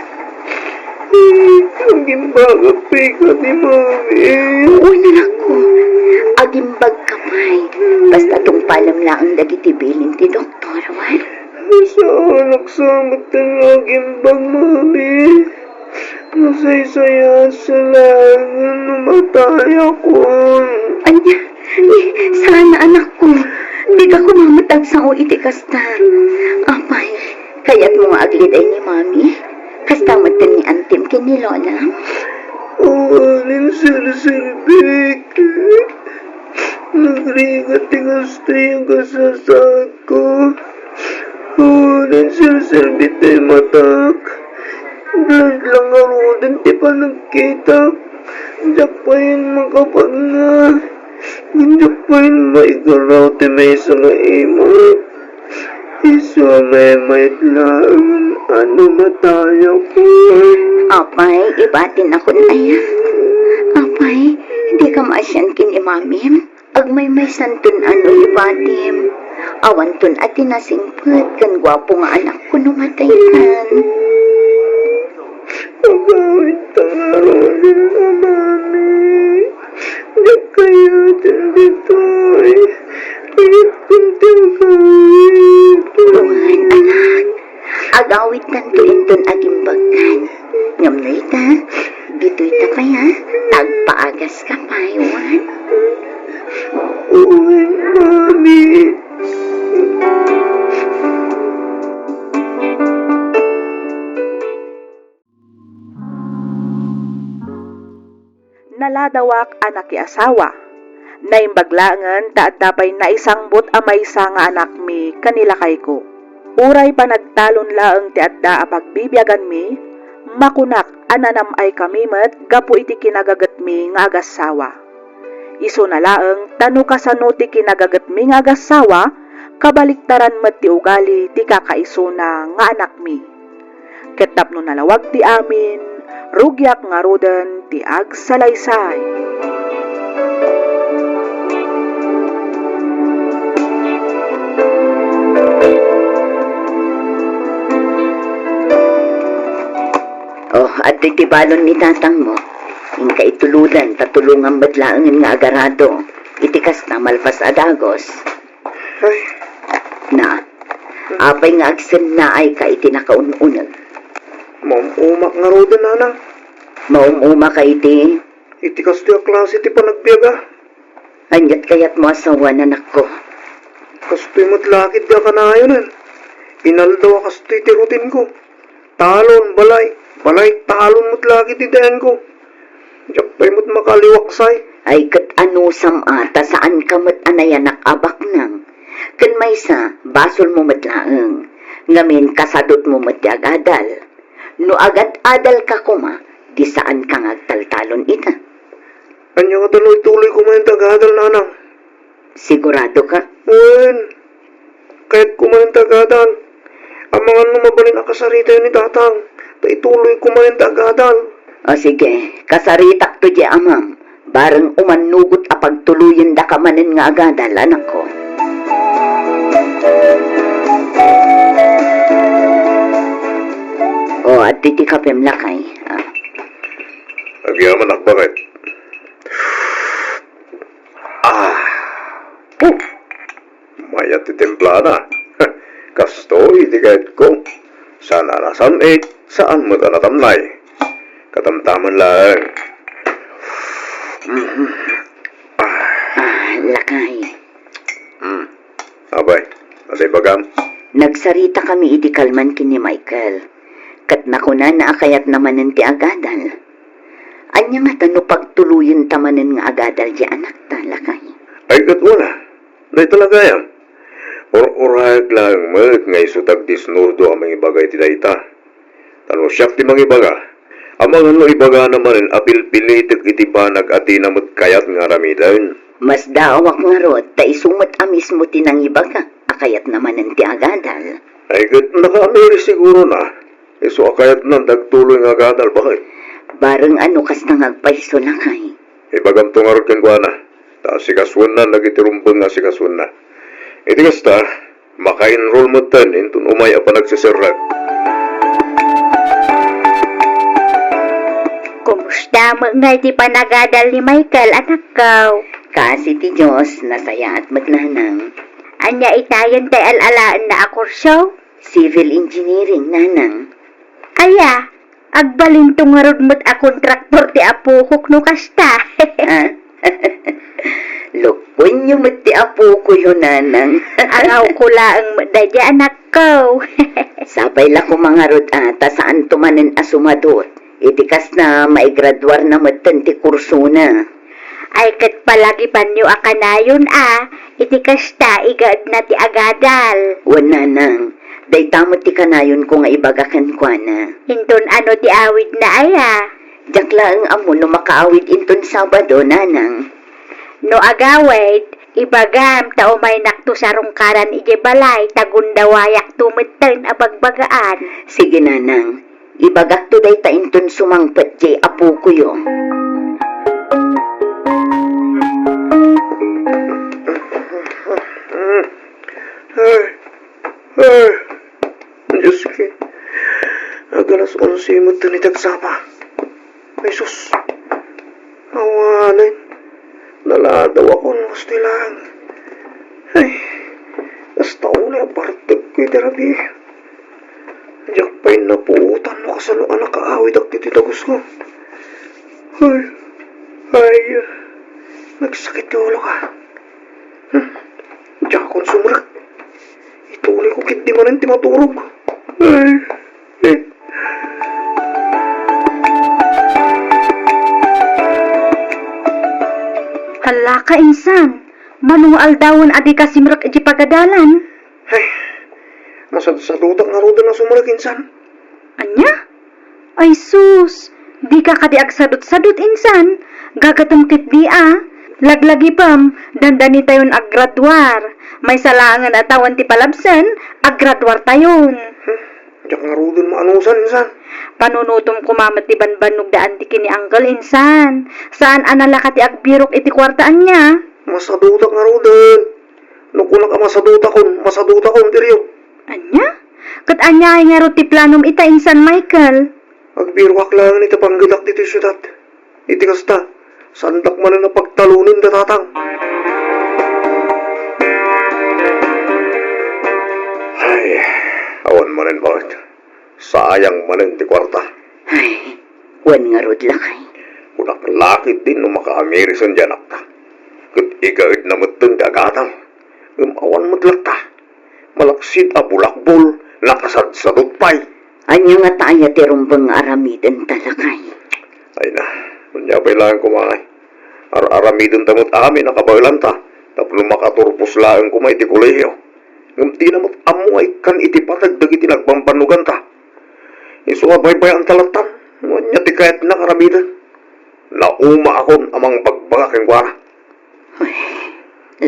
Ang gimbagapay ka ni Mami. Huwan anak ko, agimbag kapay. Basta tong palam lang ang dagitibilin ti doktor, wan. Sa anak sa matan nga gimbag, Mami. Nasaysaya sa langan, namatay ako. Anya, sana anak ko. Di ka kumamatag sa o iti kasta. Apay, kaya't mo agliday ni Mami. Kasta matan ni Antim kini Lola. Awanin sir-sirbik. Nagringat ti gusto yung kasasad ko. Awanin sir-sirbik tayo matak. Blood lang arudan ti pa nagkita. Diyak pa yun makapag na. Diyak pa yun maigaraw ti may isang imot. Isa may maitlaan. Ano ba tayo, Kuan? Apay, ibatin ako na yan. Apay, hindi ka maasyan kin imamim. Agmay may santun ano ibatim. Awan tun at tinasingput kan gwapo nga anak ko numatay kan. Pagawin tangaroon na, Mami. Di kaya dito ay pagit kunting gawin. Tuhan anak, agawit kan tuintun agimbagan. Ngamnoy ta, dito'y ta pa ya, tagpaagas ka pa yun. Uwin, Mami. Naladawak anak ki asawa. Naimbaglangan taat dapay na isang but amay sa nga anak mi kanila kay ko. Uray pa nagtalon laeng ti adda a pagbibiyagan mi, makunak ananam ay kamimet gapu iti kinagagat mi nga agasawa. Iso na laeng tano kasano ti kinagagat mi nga agasawa, kabaliktaran met ti ugali ti kakaiso na nga anak mi. Ketap no nalawag ti amin, rugyak nga roden ti agsalaysay. Oh, at titibalon ni tatang mo. Inka ituludan, tatulungan badlaangan nga agarado. Itikas na malpas adagos. Ay, Na, apay nga agsen na ay ka iti nakaununag. mamumak nga roda, nanang. Maumuma ka iti, Iti kasto yung klase ti panagbiyaga. anyat kayat mo asawa na nako. Kasto'y matlakid ka kanayonan. Inaldaw kasto'y tirutin ko. Talon, balay. Balay, talon matlakid ti dayan ko. Diyak pa'y mo't makaliwaksay. Ay kat anusam ata saan ka mat anayanak abak nang. Kan may sa, basol mo matlaeng. Ngamin kasadot mo mat agadal. No agad adal ka kuma, di saan ka ngagtaltalon ita. Anya nga tuloy-tuloy ko man tagadal, nanang. Sigurado ka? Wen, kahit kumain tagadal. Ang mga numabalin akasarita yun ni tatang. Paituloy kumain tagadal. O sige, kasaritak to di amam. Bareng umanugot a pagtuluyin da ka manen nga agadal, anak ko. O, at titi kapem lakay. Agyaman ak bakit? Mayat ti templada. Kasto iti kahit ko. Sana nasanit, saan mo natamnay. Katamtaman lang. Lakay. Abay, asay bagam. Nagsarita kami iti kalman kini Michael. Kat nakuna na akayat naman ti agadal. Anya nga tano pagtuluyin tamanen nga agadal di anak ta, lakay. Ay kat wala. Day talaga yan. Or-orayag lang mat ngay sutag disnurdo ang mga ibagay ti dayta. Tano siyak ti mga ibaga. Ang mga no ibaga naman apil-pilitig iti panag ati namot kayat nga ramidan. Mas daawak nga rod, ta isumat amis mo tinang ibaga. Akayat naman ti agadal. Ay kat naka-amiri siguro na. Iso akayat nang dagtuloy nga gadal bakit? Bareng ano kas nangagpaiso lakay. Ibagam tungarot kan kwa na. Ta sikaswan na nagitirumpang nga sikaswan na. Iti kasta, maka-enroll mo tan intun umay apa nagsisirag. Kumusta mo nga di panagadal ni Michael, anak ko? Kasi ti Diyos, nasaya at matlanang. Anya itayan tay alalaan na akursyo? Civil engineering, nanang. Aya, agbalintong nga rod mo't a kontraktor ti apuhok no kasta. Lukpon nyo mati apo ko yun, nanang. Araw ko laang madadya, anak ko. Sabay la ko mga rod ata saan tumanen asumadot. Itikas na maigraduar na matan ti kurso na. Ay kat palagi panyo akanayon iti kasta igad na ti agadal. Wan, nanang. Day tamot ti kanayon ko nga ibagakan kwa na. Hinton ano ti awid na aya. Diyak lang amo no makaawid inton Sabado, nanang. No agawid, Ibagam, tao may nakto sa rungkaran ije balay, tagundawayak tumeten abagbagaan. Sige nanang, ibagak to day tainton sumangpet jay apo ko yo. Diyos ko. Agalas 11 mo ito ni Tagsapa. Ay sus. Awanin. Naladaw ako ng gusto lang. Ay. Basta uli apartag ko yung terapi. Diyak pa'y napuutan mo kasaluan nakaawid ak tititagos ko. Ay. Ay. Nagsakit yung ulo ka. Diyak akong sumrak. Ituloy ko kit di man ang timaturog. Ay. Eh. Hala ka insan, manual dawon adi ka simrak iji pagadalan. Ay. Masad-sadutak nga rodo na sumrak insan. Anya? Ay sus, di ka kadi agsadot-sadot insan, gagatumkit di laglagi pam, dandani tayon aggraduar, may salangan atawan ti palabsan, aggraduar tayon. Diyak nga rodo maanusan insan. Panunutom kumamat ti banbanog daan ti kini angkel insan, saan anala kati agbirok iti kwartaan niya? Masadutak nga rodo. Nukunak ka masadutak kon period. Anya? Kat anya ay nga ro ti planom ita insan Michael. Agbirwak lang iti panggilak dito syudad. Iti kasta, sandak man na pagtalunin datatang. Ay, awan manen bakit. Sayang manen ti kwarta. Ay, wan nga rod lakay. Kunak lakit din no maka-Amerisan dyan akta. Kat igaid na matun dagatang. Awan matlata. Malaksid a bulakbol, nakasad-sadot pa'y. Anya nga tayo ti rumbang aramiden talakay. Ay na, manyabay lang kumangay. Aramidon tamot amin nakabaylan ta. Tapno makaturpos lang kumay ti kolehiyo. Ngamti na mo't amuay kan iti patagdag iti nagbambanugan ta. Isuabay-bay ang talatan. Wanya ti kahit nakaramidan. Nauma akon amang bagbagak ang kwara. Ay,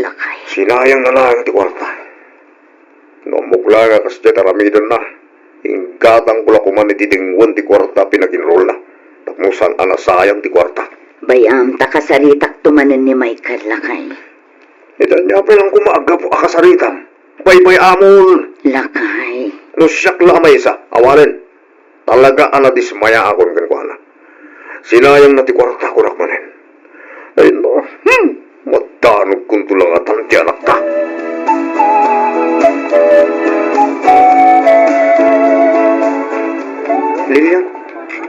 lakay. Sinayang na lang ti kwarta. Namukla nga kas dyan aramidan na. Inggatang pula kuman iti dingwan ti kwarta pinaginroll na. Tapmusan anasayang ti kwarta. Bayam takasaritak tumanen ni Michael lakay. Itan niya pa lang kumaaga po akasaritam. Bay-bay amol. Lakay. No siyak lang may isa. Awarin. Talaga anadismaya akon kankwana. Sinayang na ti kwarta ko rakmanen. Ay no. Matanog kung tulangatan ti anak ta. Lilian,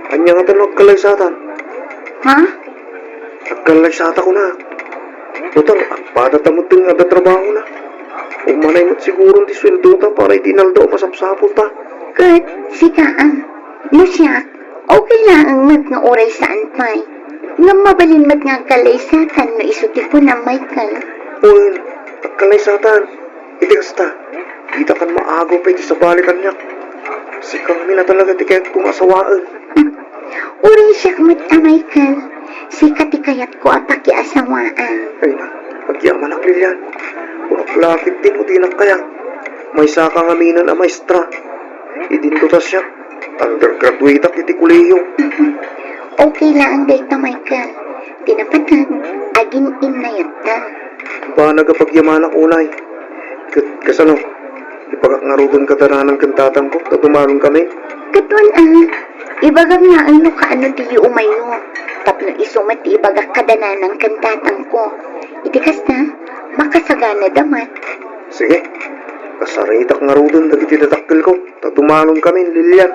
anya nga tanong kalaysatan. Ha? Nagkalaysata ko na. Utang, padatamot din nga trabaho na. Umanay mo't siguro ti sweldo ta para itinaldo masapsapol ta. Kat, sikaan. Lusyak, okay lang ang mat nga oray saan pa'y. Nga mabalin mat nga kalaysatan no isuti ko na Michael. Uy, nagkalaysatan. Itigas ta. Kita kan maago pa iti sa balikan niya. Si kami na talaga ti kahit kumasawaan. Oray siya mat Michael. Si katikayat ko ataki asawaan. Ay na, pagyaman ang Lilian. Lakit din o tinak kaya. May sakang aminan a maestra. Idindutas siya. Undergraduate ak iti kuleyo. Okay lang ang data Michael. Tinapatan, agin inayat na. Ba nagapagyaman ang unay. Kasano, ipagakngarudon kataranang kantatang ko, tatumaron kami. Katun ibagam na ang ano di umayo. Tapno isumat ibagak kadananang kantatang ko. Itikas na, makasagana damat. Sige, kasaritak ngarudon dagiti datakkel ko, tatumaron kami, Lilian.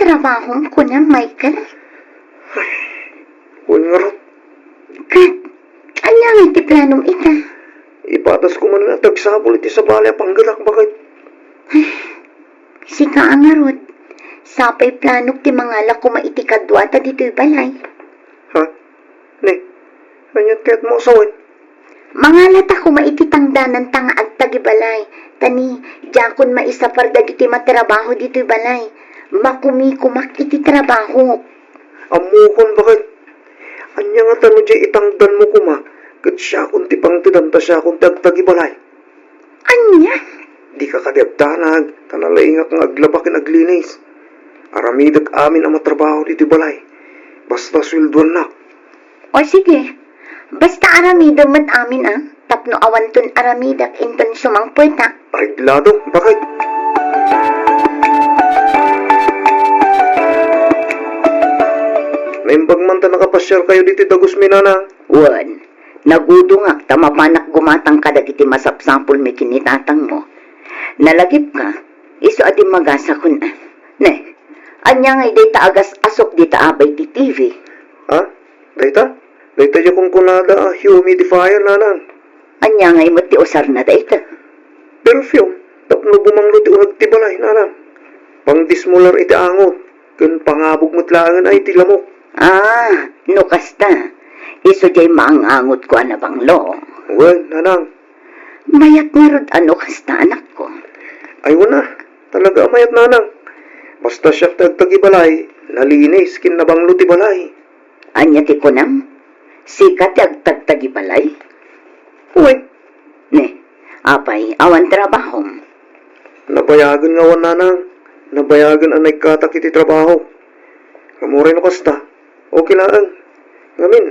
trabaho ko na, Michael? Huwag nga ron. Kat, anya nga iti planong ita? Ipatas ko man na tagsabol iti sa balya panggalak bakit. Sika ang arot. Sapay planok ti mangalak ko maitikadwata dito'y balay. Ha? Ne, kanyat kaya't mo sawin. Mangalat ako maititangdanan tanga agtagi balay. Tani, jakon maisapar dagiti matrabaho dito'y balay. Makumi-kumak iti trabaho. Amukon bakit? Anya nga tano dyan itangdan mo kuma. Kat siya kung tipang tidanta siya kung tagtagibalay. Anya? Di ka kadiabdanag, tanalaingak nga aglabakin aglinis. Aramidag amin ang matrabaho dito balay. Basta sweldoan na. O sige, basta aramidang mat amin tapno awanton aramidak inton sumang puweta. Arreglado, bakit? Naimbag man ta nakapasyal kayo dito dagos minana. Wan, nagudungak tamapanak gumatang ka dagiti masapsapol may kinitatang mo. Nalagip ka, iso adi magasa kun Ne, anya nga iday taagas asok di taabay ti TV. Ha? Dayta? Dayta yung kung kunada humidifier nanang. Anya nga imot ti usar na dayta. Pero fiyong, tapno bumanglo ti unag ti balay nanang. Pang dismular iti angot. Kun pangabog mo't langan ay ti lamok. No kasta. Iso jay maangangot ko anabanglo. Well, nanang. Mayat nga rod ano kasta anak ko. Aywan na. Talaga mayat nanang. Basta siya tagtagibalay, nalinis kinabanglo ti balay. Anya ti kunam? Sikat agtagtagi balay? Uy, Ne, apay, awan trabahom. nabayagan nga wan nanang. Nabayagan ang nagkatak iti trabaho. Kamuray no kasta. Okay lang. Ngamin,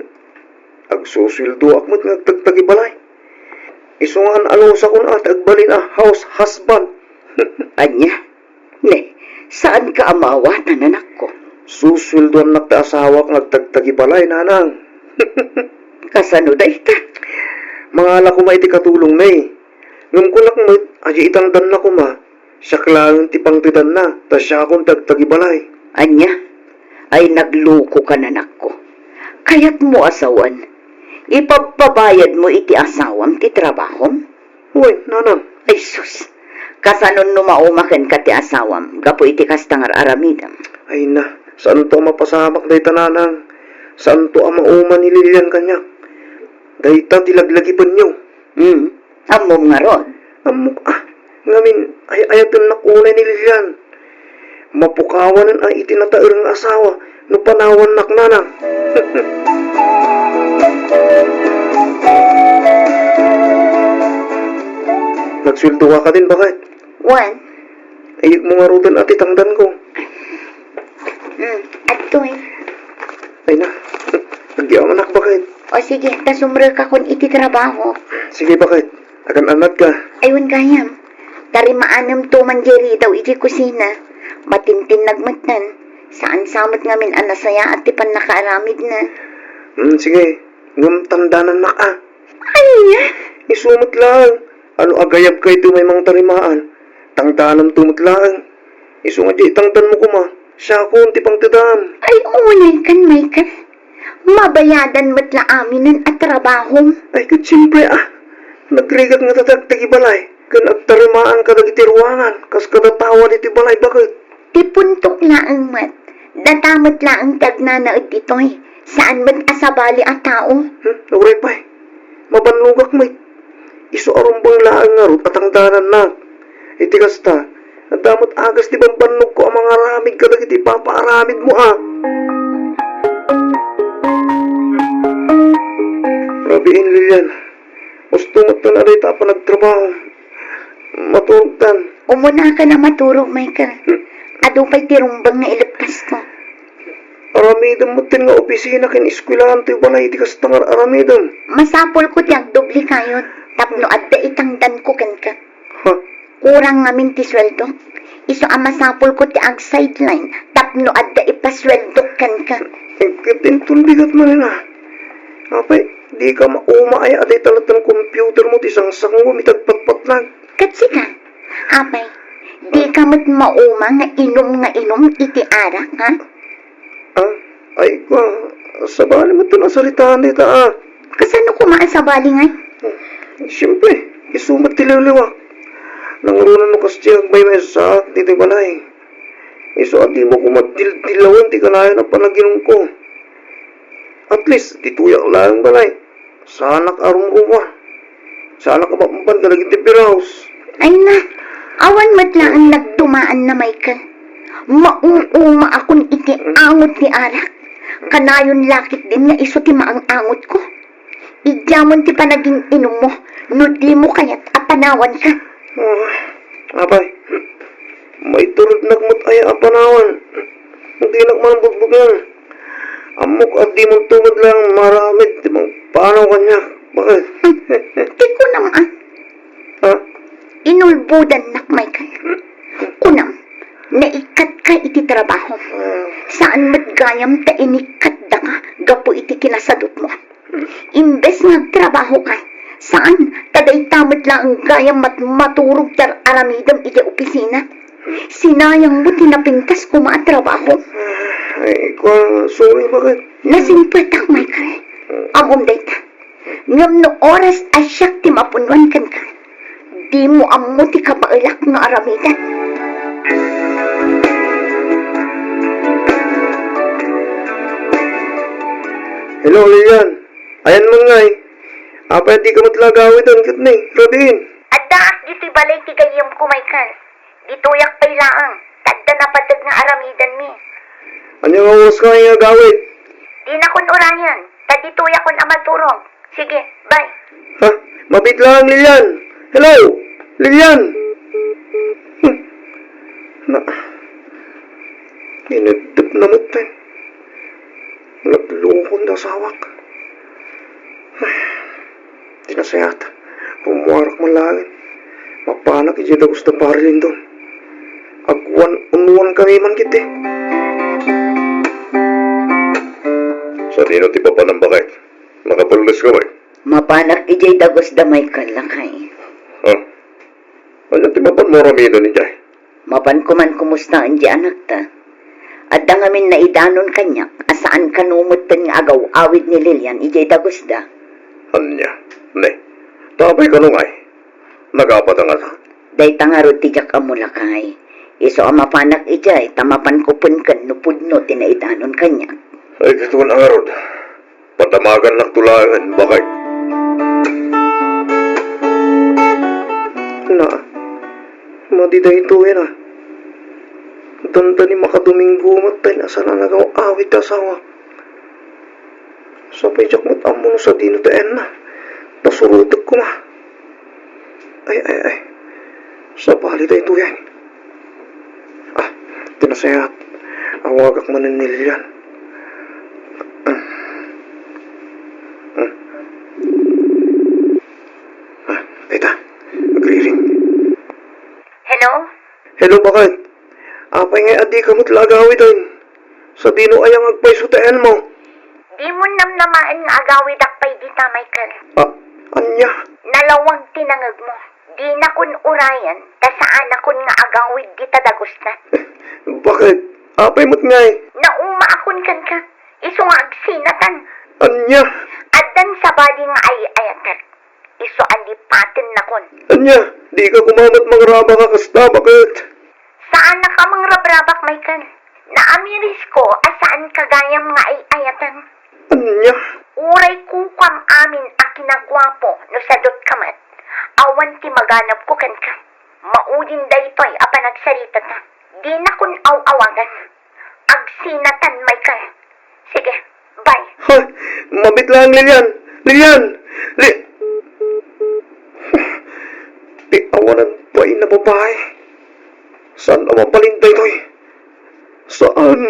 agsusildo akmat nga agtagtagibalay. Isungan alo sa kun at agbalin house husband. Anya? Ne, saan ka amawatan anak ko? Susulduan nakta asawa kang agtagtagibalay nanang. Kasano da ita? Mga ala ko maiti katulong na eh. Ngam ko nak may aji itangdan na ko ma. Siya klang ti pangtidan na. Ta siya akong tagtagibalay. Anya? Ay nagluko ka na anak ko. Kaya't mo asawan. Ipagpabayad mo iti asawam ti trabahom? Uy, nanang. Ay sus, kasanon numaumaken ka ti asawam, gapo iti kastangar aramidam. Ay na, saan to mapasamak day tananang? Saan to ang mauman ni Lilian kanya? Dayta tilaglagipan nyo. Amom nga ron. Amok ngamin, ay ayatan na kunay ni Lilian. Mapukawanan ay itinatair ng asawa, no panawan nak nanang. Nagsweldo ka din, bakit? Wan, Ayik mo nga rudan at itangdan ko. atoy. Ay na, nagyaman anak, bakit? O sige, tasumre ka kun iti trabaho. Sige, bakit? Akan anak ka. Ayun gayam, dari maanam to manjeri daw iti kusina. Matintin nagmatan. Saan samot ngamin anasaya at tipan nakaaramid na. Sige, ngam tandanan nak Ay niya? Isumot lang. Ano agayab kay ito may mga tarimaan. Tangdanan tumot lang. Isungat di tangdan mo kuma. Siya ko, unti pang tadam. Ay unay kan Michael. Mabayadan mo't la aminan at trabahom. Ay, kat siyempre Nagrigat nga tatagtagi balay. Kan agtarimaan ka dagiti ruangan. Kas kadatawa diti balay, bakit? Tipuntok laang mat. Datamot laang tagnanaod ito'y. Saan mat asabali at tao? Nauray pa Mabanlugak may. Iso arumbang laang nga rot at ang danan na. Iti kasta. Nadamot agas di bambanog ko ang mga ramid ka dagiti papaaramid mo Rabiin Lilian. Mustungot ka na rin pa nagtrabaho. Matulog tan. Umuna ka na maturog, Michael. Adupay tirumbang na ilapkas ko. Aramidam mo tin nga opisina kin iskwilahan to'y balay iti kastangar aramidam. Masapol ko tiyag dubli kayon. Tapno adda itangdan ko kan ka. Ha? Kurang ngamin ti sweldo. Iso ang masapol ko ti ag sideline. Tapno adda ipasweldo kan ka. Ingkitin tulbigat man na. Apay, di ka mauma ay aday talat ng computer mo ti sangsang mo mitagpatpat lang. Katsi ka. Apay, Di ka mo't mauma nga inom iti arak, ha? Ay ko, sabali mo ito nasalitaan nita Kasano kumaan sa bali nga? Siyempre, isumat tililiwa. Nangurunan mo kastiyag may sa dito balay. Iso at di mo kumatiltilawan, di kanayan ang panaginong ko. At least, di tuyak lang balay. Sana ka arumruwa. Sana ka mapampan ka lagi tipiraos. Ay na, awan mo't lang ang nagdumaan na Michael. Mauuma akong iti angot ni arak. Kanayon lakit din nga iso ti maang angot ko. Idyamon ti panaging inom mo, no di mo kaya't apanawan ka. Abay, may turod nagmut ay apanawan. Hindi nagmanbugbog yan. Amok at di mong tumod lang maramid, di mong paanaw kanya. Bakit? Di ko naman. Ha? Inulbudan nak Michael. Kunam, naikat ka iti trabaho. Saan mat gayam ta inikat da ka, gapo iti kinasadot mo. Imbes nagtrabaho ka, saan taday tamad lang ang gayam maturog tar aramidam iti opisina. Sinayang mo tinapintas kumatrabaho. Ay, sorry, bakit? Nasimpetak, Michael. Amom dayta. Ngam no oras asyak ti mapunwan kan ka. Di mo amo ti kapailak nga aramidan. Hello, Lilian. Ayan mo nga Apa di ka matlagawid ang kit ni, Robin. Addaak dito'y balay ti gayam ko, Michael. Dito'yak pa'y laang. Tadda na patag nga aramidan mi. Ano nga uwas ka nga gawid? Di na kun urayan. Tadito'yak kun amaturong. Sige, bye. Ha? Mabit lang, Lilian. Hello, Lilian. Na. Inagdap na matay. Naglukon na sawak. Tinasayat. Pumuwarak malangin. Mapanak ijeda gusto parilin doon. Agwan-unwan kami man kiti. Sa dino ti papa ng bakit? Makapalulas ka ba? Mapanak ijay dagos damay ka lakay. Ha? Ano ti papa mo ramido ni Jay? Mapan ko man kumusta ang di anak ta. At dangamin na idanon kanyak, asaan kanumot pen nga agaw awid ni Lilian ijay dagos da. Anya? Ne? Tapay ka nung ay? Nagapat ang asa? Day tangarod tijak amulakay. Iso ang mapanak ijay, tamapan ko pun kan nupudno tinaidanon kanyak. Ay, gusto ko na nga rod. Patamagan ng tulangan, bakit? Na. Madiday ito yan Danda ni makaduminggo matay na sana nagaw awit asawa. Sapay jak mat amo sa dino taen na. Nasurudag ko na. Ay. Sa bali tayo ito yan. Tinasayat. Awagak manin ni Lilian. Tita, nagre-ring. Hello? Hello, bakit? Apay nga adi ka mo't lagawid ay. Sa dino ayang agpaisutayan mo. Di mo namnamaan nga agawid akpay dita, Michael. Anya? Nalawag tinangag mo. Di na kun urayan, tasaan na kun nga agawid dita dagos na. Bakit? Apay mo't nga Nauma akon kan ka. Iso nga agsinatan. Anya? Addan sa bali nga ay-ayatan. Iso alipatin na kun. Anya? Di ka kumamat mangraba ka kasta, bakit? Saan na ka mang rabrabak, Michael? Naamiris ko asaan kagayam nga ay-ayatan. Anya? Uray kukwam amin a kinagwapo no sadot kamat. Awan ti maganap ko kan ka. Maudin daytoy a panagsarita ta. Di na kun aw-awagan. Agsinatan, Michael. Sige, bye. Ha? Mabit lang, Lilian. Lilian! Di awanan pa na babae. Saan ang mapalintay to'y? Saan?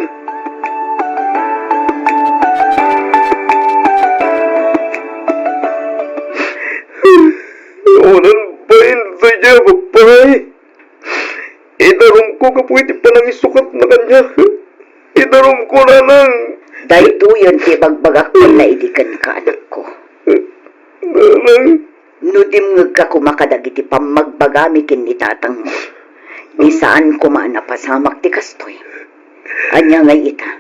Awanan pa sa niya, babae. Idarom ko kapuiti pa nang isukat na kanya. Idarom ko na lang. Dahito yun ti bagbagak pa na idikan ka anak ko. Nalang. Nudim ngag ka kumakadagiti pamagbagami kin ni tatang mo. Bisaan ko man napasamak ti kastoy. Anya ngay ita,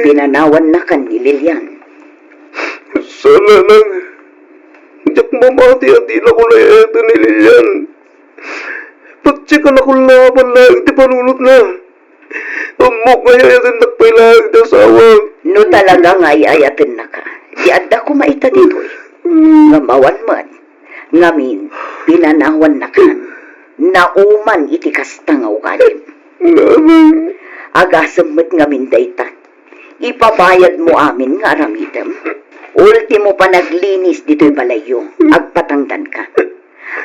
pinanawan na kan ni Lilian. Sana nang jak mamati at di na ko na eto ni Lilian. Patsikan ako laban lang di panunot na. Amok kaya yatin nagpailag di asawa. No talaga ngay ayatin na ka, di adda ko maita ditoy. Ngamawan man, ngamin, pinanawan na kan, nauman iti kastangaw kalim. Naman. Agasam met ngamin daytan. Ipabayad mo amin nga aramidem. Ultimo pa naglinis dito'y balayo. Agpatangdan ka.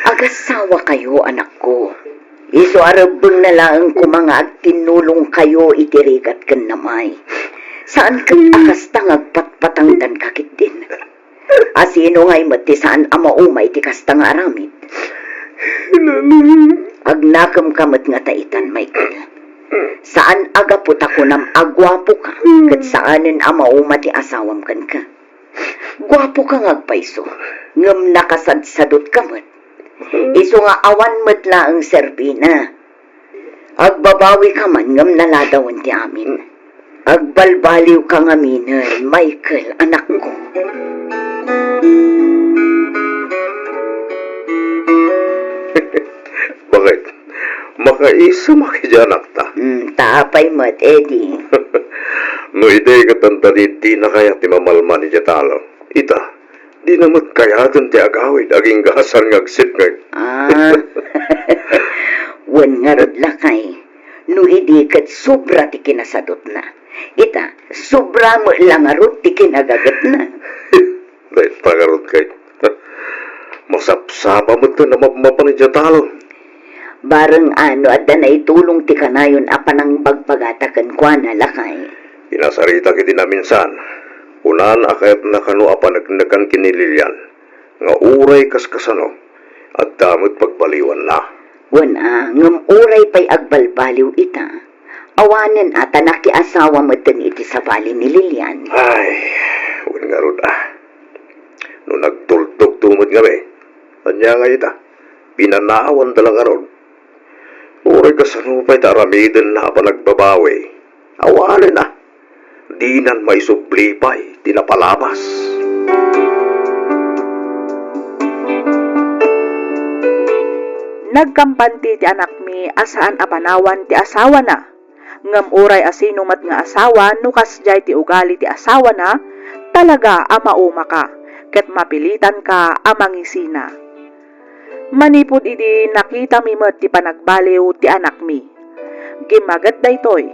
Agasawa kayo, anak ko. Iso arabeng na lang ko mga agtinulong kayo itirigat kan namay. Saan kang akastang agpatpatangdan kakit din? Asino nga'y mati saan amaumay ti kastang aramid? Agnakam kamat nga taitan, Michael. Saan agapot ako nam agwapo ka, kat saanin amauma ti asawam kan ka. Gwapo ka ngagpaiso, ngam nakasadsadot ka mat. Iso nga awan mat laang serbina. Agbabawi ka man ngam naladawan ti amin. Agbalbaliw ka ngaminan, Michael, anak ko. Bakit? Makaisa makijanak ta. Tapay mat, Eddie. No ide katanta di na kaya ti mamalman ni Jatalo. Ita, di namat kayatan ti agawid aging gasan ngagsit ngag. Wan nga rod lakay. No idi kat sobra ti kinasadot na. Ita, sobra mo lang nga rod ti kinagagat na. Dahil tagarot kay. Masapsapa mo ito na mapmapan ni Jatalo. Bareng ano at na itulong ti kanayon apanang bagpagatakan kwa na lakay. Pinasarita kiti na minsan. Unan akayat na kano apanagnagan kinililyan. Nga uray kaskasano. At damot pagpaliwan na. Wana, ngam uray pa'y agbalbaliw ita. Awanen ata nakiasawa mo iti sa bali ni Lilian. Ay, wan nga rod ah. No nagtultog tumod nga be. Anya nga ita. Pinanawan talaga ron. Uray kasanupay taramidin na panagbabawi. Awanen na. Dinan may sublipay, tinapalabas. Nagkampanti ti anak mi asaan apanawan ti asawa na. Ngam uray asinumat nga asawa nukas jay ti ugali ti asawa na, talaga amauma ka, ket mapilitan ka amangisina. Manipod idi nakita mi met ti panagbaliw ti anak mi. Gimagat daytoy,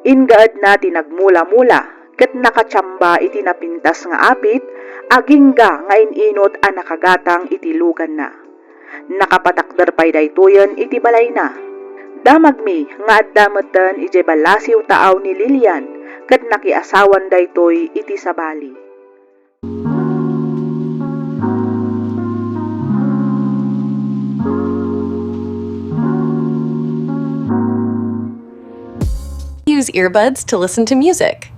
ingaad na ti nagmula-mula, ket nakatsamba iti napintas nga apit, agingga nga ininot a nakagatang iti lugan na. Nakapatakder pay daytoyen iti balay na. Damag mi nga addametten iti balasiw taaw ni Lilian, ket nakiasawan daytoy iti sabali. Use earbuds to listen to music.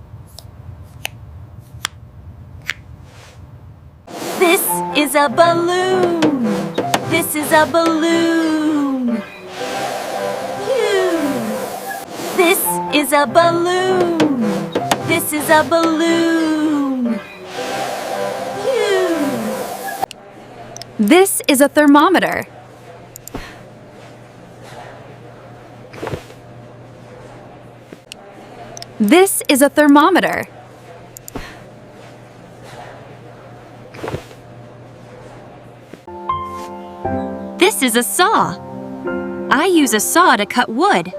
This is a balloon. This is a balloon. Phew. This is a balloon. This is a balloon. Phew. This is a thermometer. This is a thermometer. This is a saw. I use a saw to cut wood.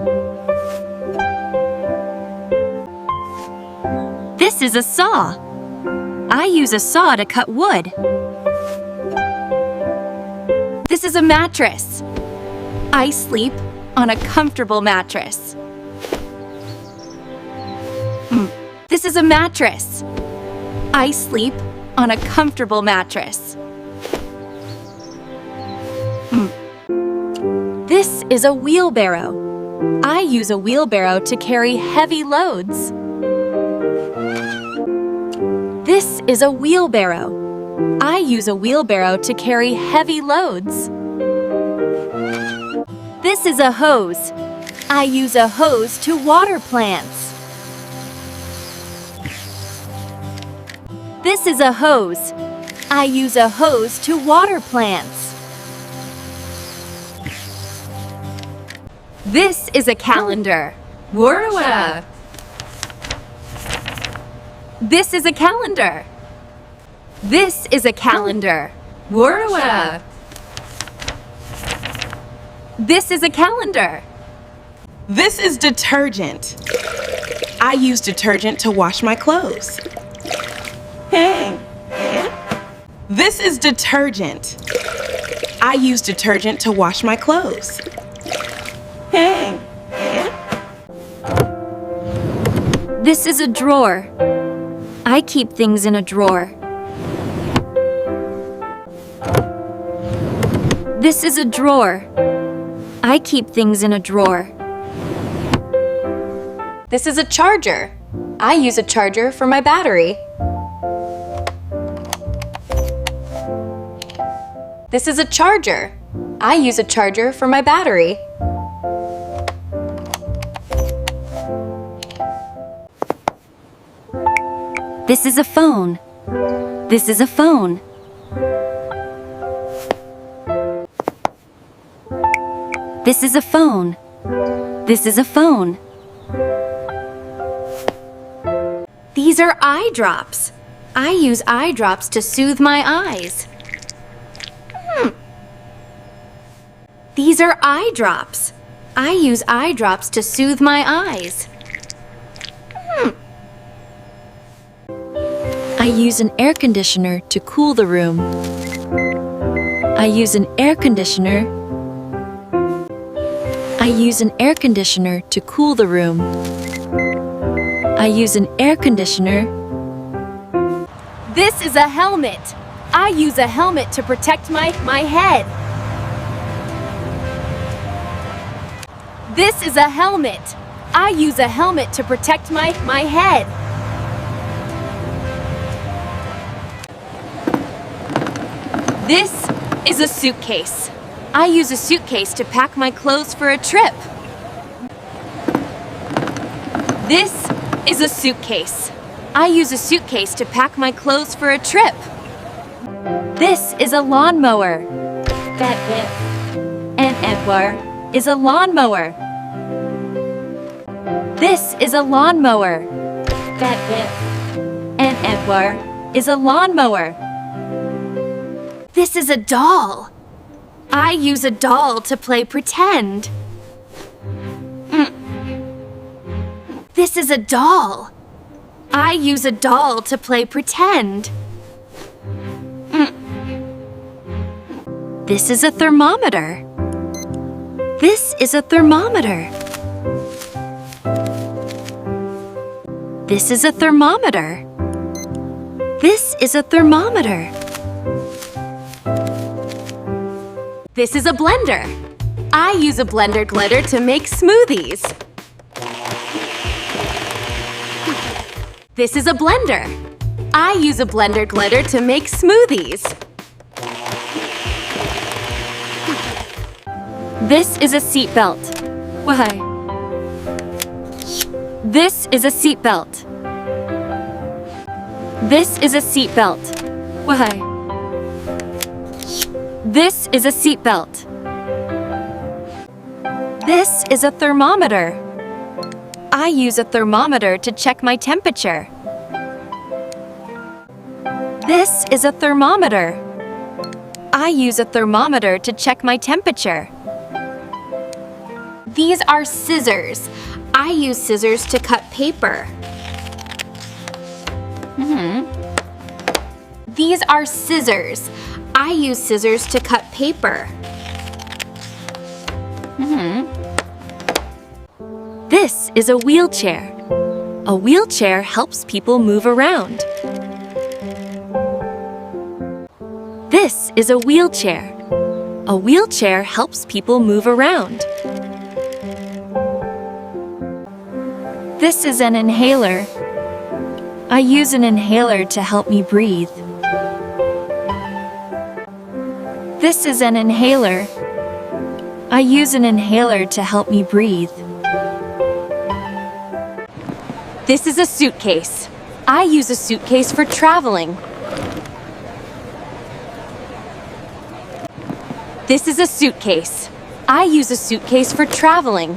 This is a saw. I use a saw to cut wood. This is a mattress. I sleep on a comfortable mattress. This is a mattress. I sleep on a comfortable mattress. This is a wheelbarrow. I use a wheelbarrow to carry heavy loads. This is a wheelbarrow. I use a wheelbarrow to carry heavy loads. This is a hose. I use a hose to water plants. This is a hose. I use a hose to water plants. This is a calendar. Word. This is a calendar. This is a calendar. Word. This is a calendar. This is detergent. I use detergent to wash my clothes. Hey. This is detergent. I use detergent to wash my clothes. Hey. This is a drawer. I keep things in a drawer. This is a drawer. I keep things in a drawer. This is a charger. I use a charger for my battery. This is a charger. I use a charger for my battery. This is a phone. This is a phone. This is a phone. This is a phone. These are eye drops. I use eye drops to soothe my eyes. These are eye drops. I use eye drops to soothe my eyes. I use an air conditioner to cool the room. I use an air conditioner. I use an air conditioner to cool the room. I use an air conditioner. This is a helmet. I use a helmet to protect my head. This is a helmet. I use a helmet to protect my head. This is a suitcase. I use a suitcase to pack my clothes for a trip. This is a suitcase. I use a suitcase to pack my clothes for a trip. This is a lawnmower. An Edward is a lawnmower. This is a lawnmower. An Edward is a lawnmower. This is a doll. I use a doll to play pretend. This is a doll. I use a doll to play pretend. This is a thermometer. This is a thermometer. This is a thermometer. This is a thermometer. This is a blender. I use a blender glitter to make smoothies. This is a blender. I use a blender glitter to make smoothies. This is a seatbelt. Why? This is a seatbelt. This is a seatbelt. Why? This is a seatbelt. This is a thermometer. I use a thermometer to check my temperature. This is a thermometer. I use a thermometer to check my temperature. These are scissors. I use scissors to cut paper. These are scissors. I use scissors to cut paper. This is a wheelchair. A wheelchair helps people move around. This is a wheelchair. A wheelchair helps people move around. This is an inhaler. I use an inhaler to help me breathe. This is an inhaler. I use an inhaler to help me breathe. This is a suitcase. I use a suitcase for traveling. This is a suitcase. I use a suitcase for traveling.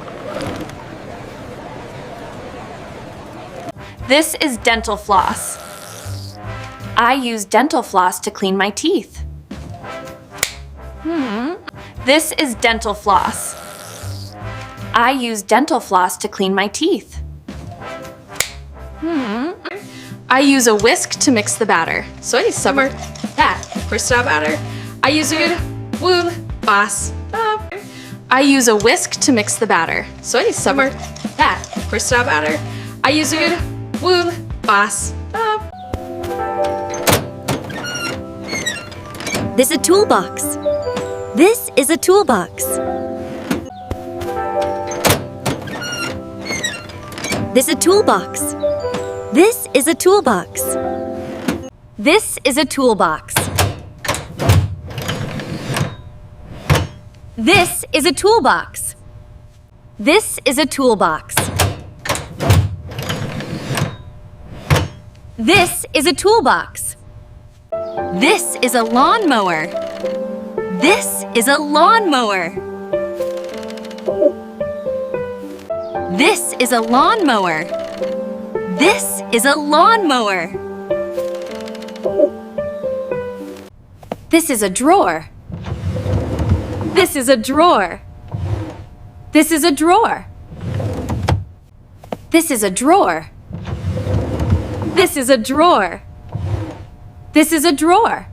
This is dental floss. I use dental floss to clean my teeth. This is dental floss. I use dental floss to clean my teeth. I use a whisk to mix the batter. Så är det samma där. Första batter. I use a wool boss. I use a whisk to mix the batter. Så är det samma där. Första batter. I use a wool boss. This is a toolbox. This is a toolbox. This is a toolbox. This is a toolbox. This is a toolbox. This is a toolbox. This is a toolbox. This is a toolbox. This is a lawnmower. This is a lawnmower. This is a lawnmower. This is a lawnmower. This is a drawer. This is a drawer. This is a drawer. This is a drawer. This is a drawer. This is a drawer.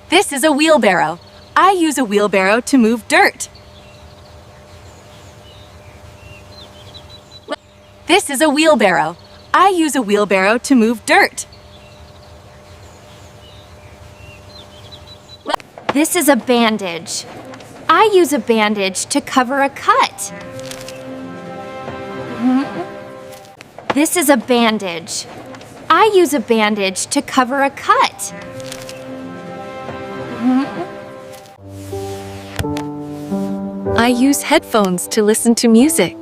This is a wheelbarrow. I use a wheelbarrow to move dirt. This is a wheelbarrow. I use a wheelbarrow to move dirt. This is a bandage. I use a bandage to cover a cut. This is a bandage. I use a bandage to cover a cut. I use headphones to listen to music.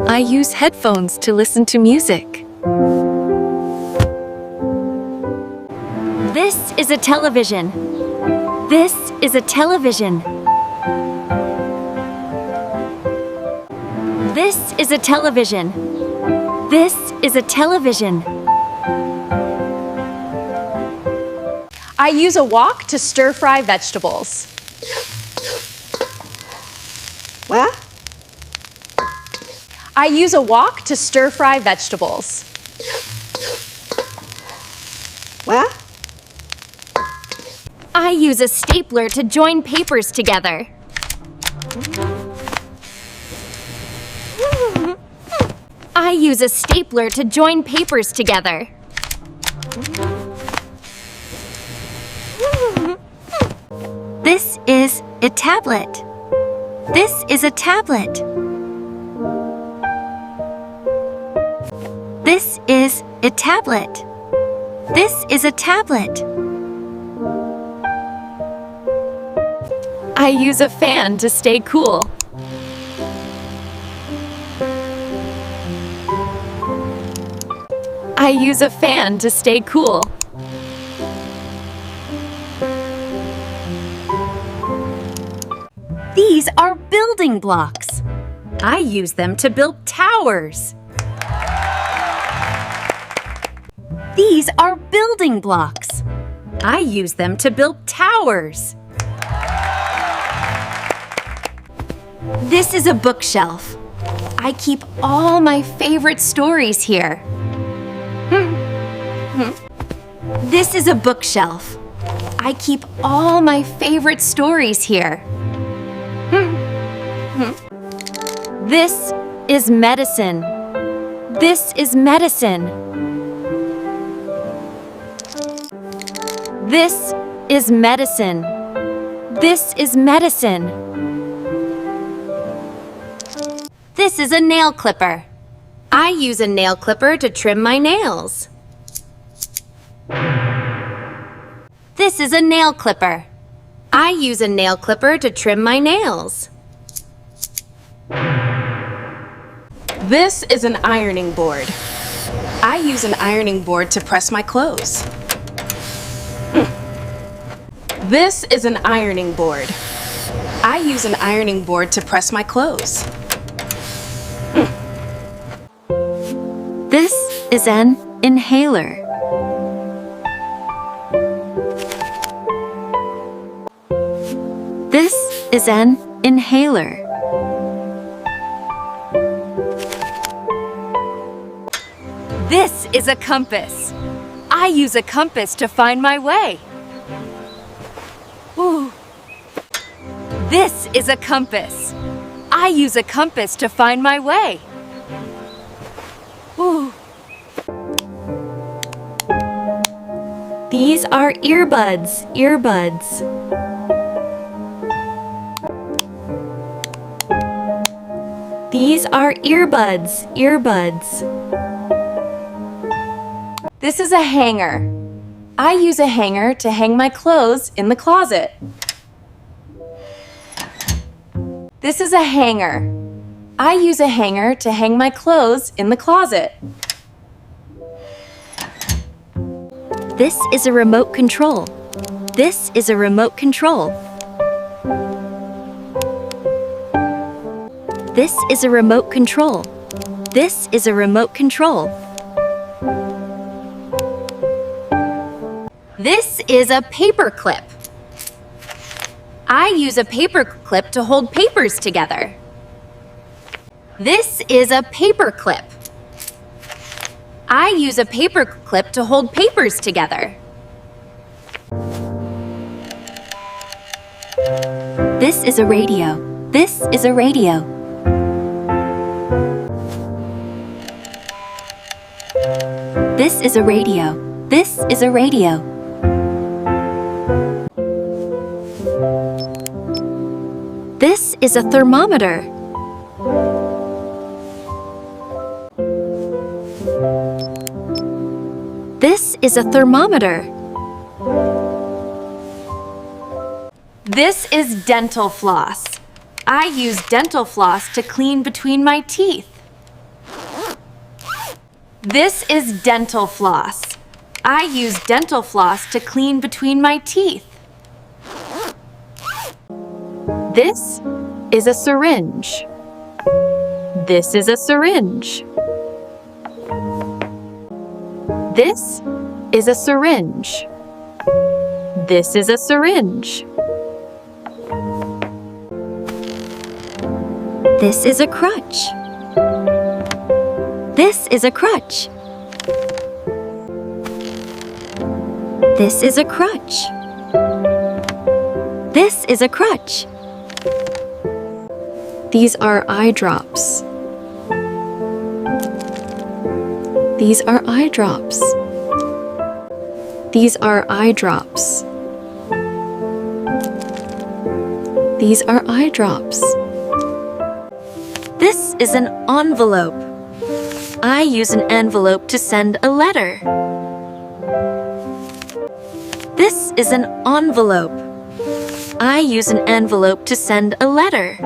I use headphones to listen to music. This is a television. This is a television. This is a television. This is a television. I use a wok to stir-fry vegetables. What? I use a wok to stir-fry vegetables. What? I use a stapler to join papers together. I use a stapler to join papers together. This is a tablet. This is a tablet. This is a tablet. This is a tablet. I use a fan to stay cool. I use a fan to stay cool. These are building blocks. I use them to build towers. These are building blocks. I use them to build towers. This is a bookshelf. I keep all my favorite stories here. This is a bookshelf. I keep all my favorite stories here. This is medicine. This is medicine. This is medicine. This is medicine. This is a nail clipper. I use a nail clipper to trim my nails. This is a nail clipper. I use a nail clipper to trim my nails. This is an ironing board. I use an ironing board to press my clothes. This is an ironing board. I use an ironing board to press my clothes. This is an inhaler. This is an inhaler. This is a compass. I use a compass to find my way. Ooh. This is a compass. I use a compass to find my way. Ooh. These are earbuds, earbuds. These are earbuds, earbuds. This is a hanger. I use a hanger to hang my clothes in the closet. This is a hanger. I use a hanger to hang my clothes in the closet. This is a remote control. This is a remote control. This is a remote control. This is a remote control. This is a paper clip. I use a paper clip to hold papers together. This is a paper clip. I use a paper clip to hold papers together. This is a radio. This is a radio. This is a radio. This is a radio. This is a thermometer. This is a thermometer. This is dental floss. I use dental floss to clean between my teeth. This is dental floss. I use dental floss to clean between my teeth. This is a syringe. This is a syringe. This is a syringe. This is a syringe. This is a crutch. This is a crutch. This is a crutch. This is a crutch. These are eye drops. These are eye drops. These are eye drops. These are eye drops. This is an envelope. I use an envelope to send a letter. This is an envelope. I use an envelope to send a letter.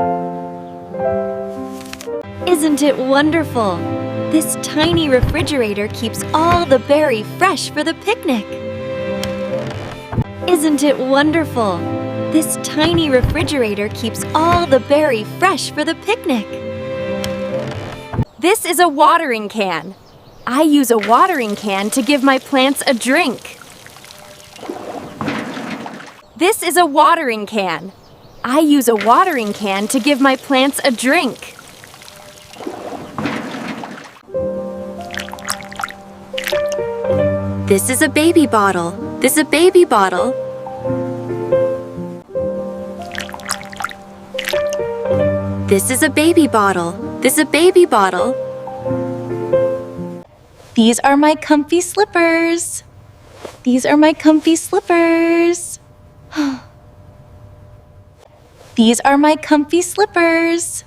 Isn't it wonderful? This tiny refrigerator keeps all the berry fresh for the picnic. Isn't it wonderful? This tiny refrigerator keeps all the berry fresh for the picnic. This is a watering can. I use a watering can to give my plants a drink. This is a watering can. I use a watering can to give my plants a drink. This is a baby bottle. This is a baby bottle. This is a baby bottle. This is a baby bottle. These are my comfy slippers. These are my comfy slippers. These are my comfy slippers.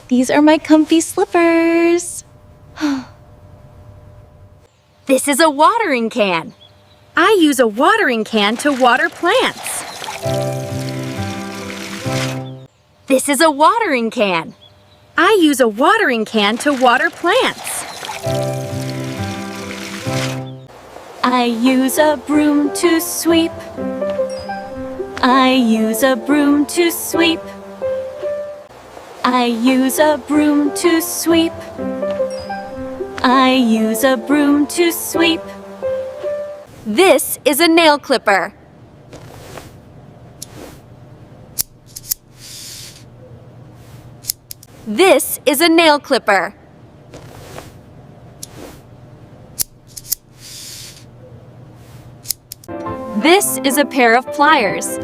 These are my comfy slippers. This is a watering can. I use a watering can to water plants. This is a watering can. I use a watering can to water plants. I use a broom to sweep. I use a broom to sweep. I use a broom to sweep. I use a broom to sweep. This is a nail clipper. This is a nail clipper. This is a pair of pliers.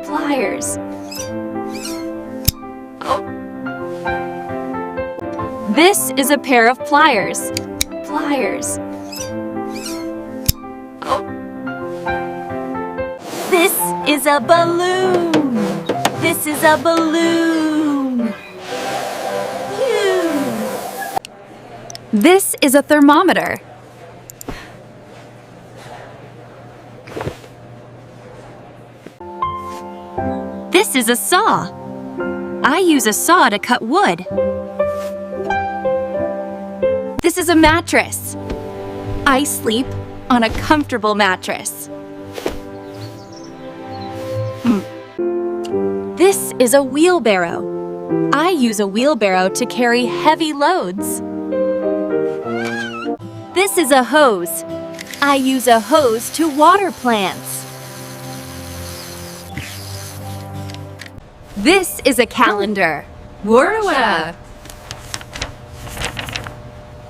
Pliers. Oh. This is a pair of pliers. Pliers. Oh. This is a balloon. This is a balloon. Phew. This is a thermometer. This is a saw. I use a saw to cut wood. This is a mattress. I sleep on a comfortable mattress. This is a wheelbarrow. I use a wheelbarrow to carry heavy loads. This is a hose. I use a hose to water plants. This is a calendar. Word.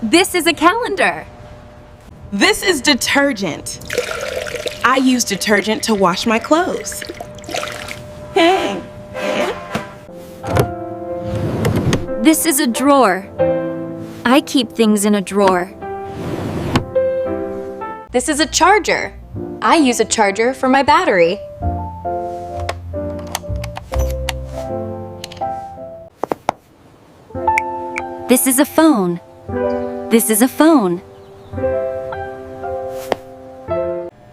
This is a calendar. This is detergent. I use detergent to wash my clothes. Hey. This is a drawer. I keep things in a drawer. This is a charger. I use a charger for my battery. This is a phone. This is a phone.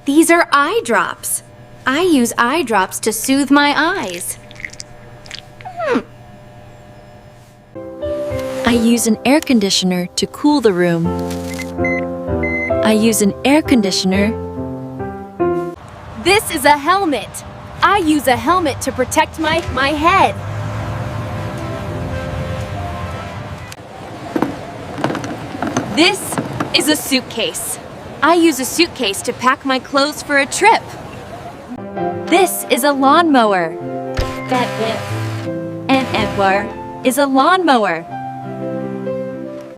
These are eye drops. I use eye drops to soothe my eyes. I use an air conditioner to cool the room. I use an air conditioner. This is a helmet. I use a helmet to protect my head. This is a suitcase. I use a suitcase to pack my clothes for a trip. This is a lawnmower. An Edward is a lawnmower.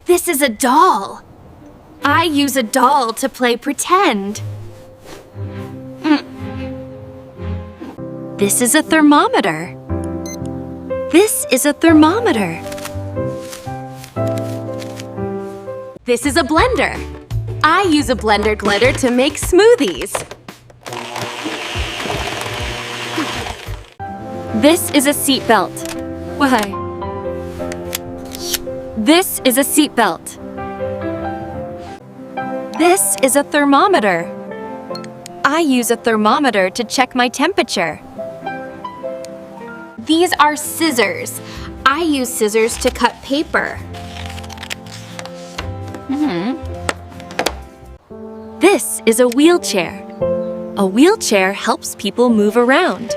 This is a doll. I use a doll to play pretend. This is a thermometer. This is a thermometer. This is a blender. I use a blender glitter to make smoothies. This is a seat belt. Why? This is a seat belt. This is a thermometer. I use a thermometer to check my temperature. These are scissors. I use scissors to cut paper. This is a wheelchair. A wheelchair helps people move around.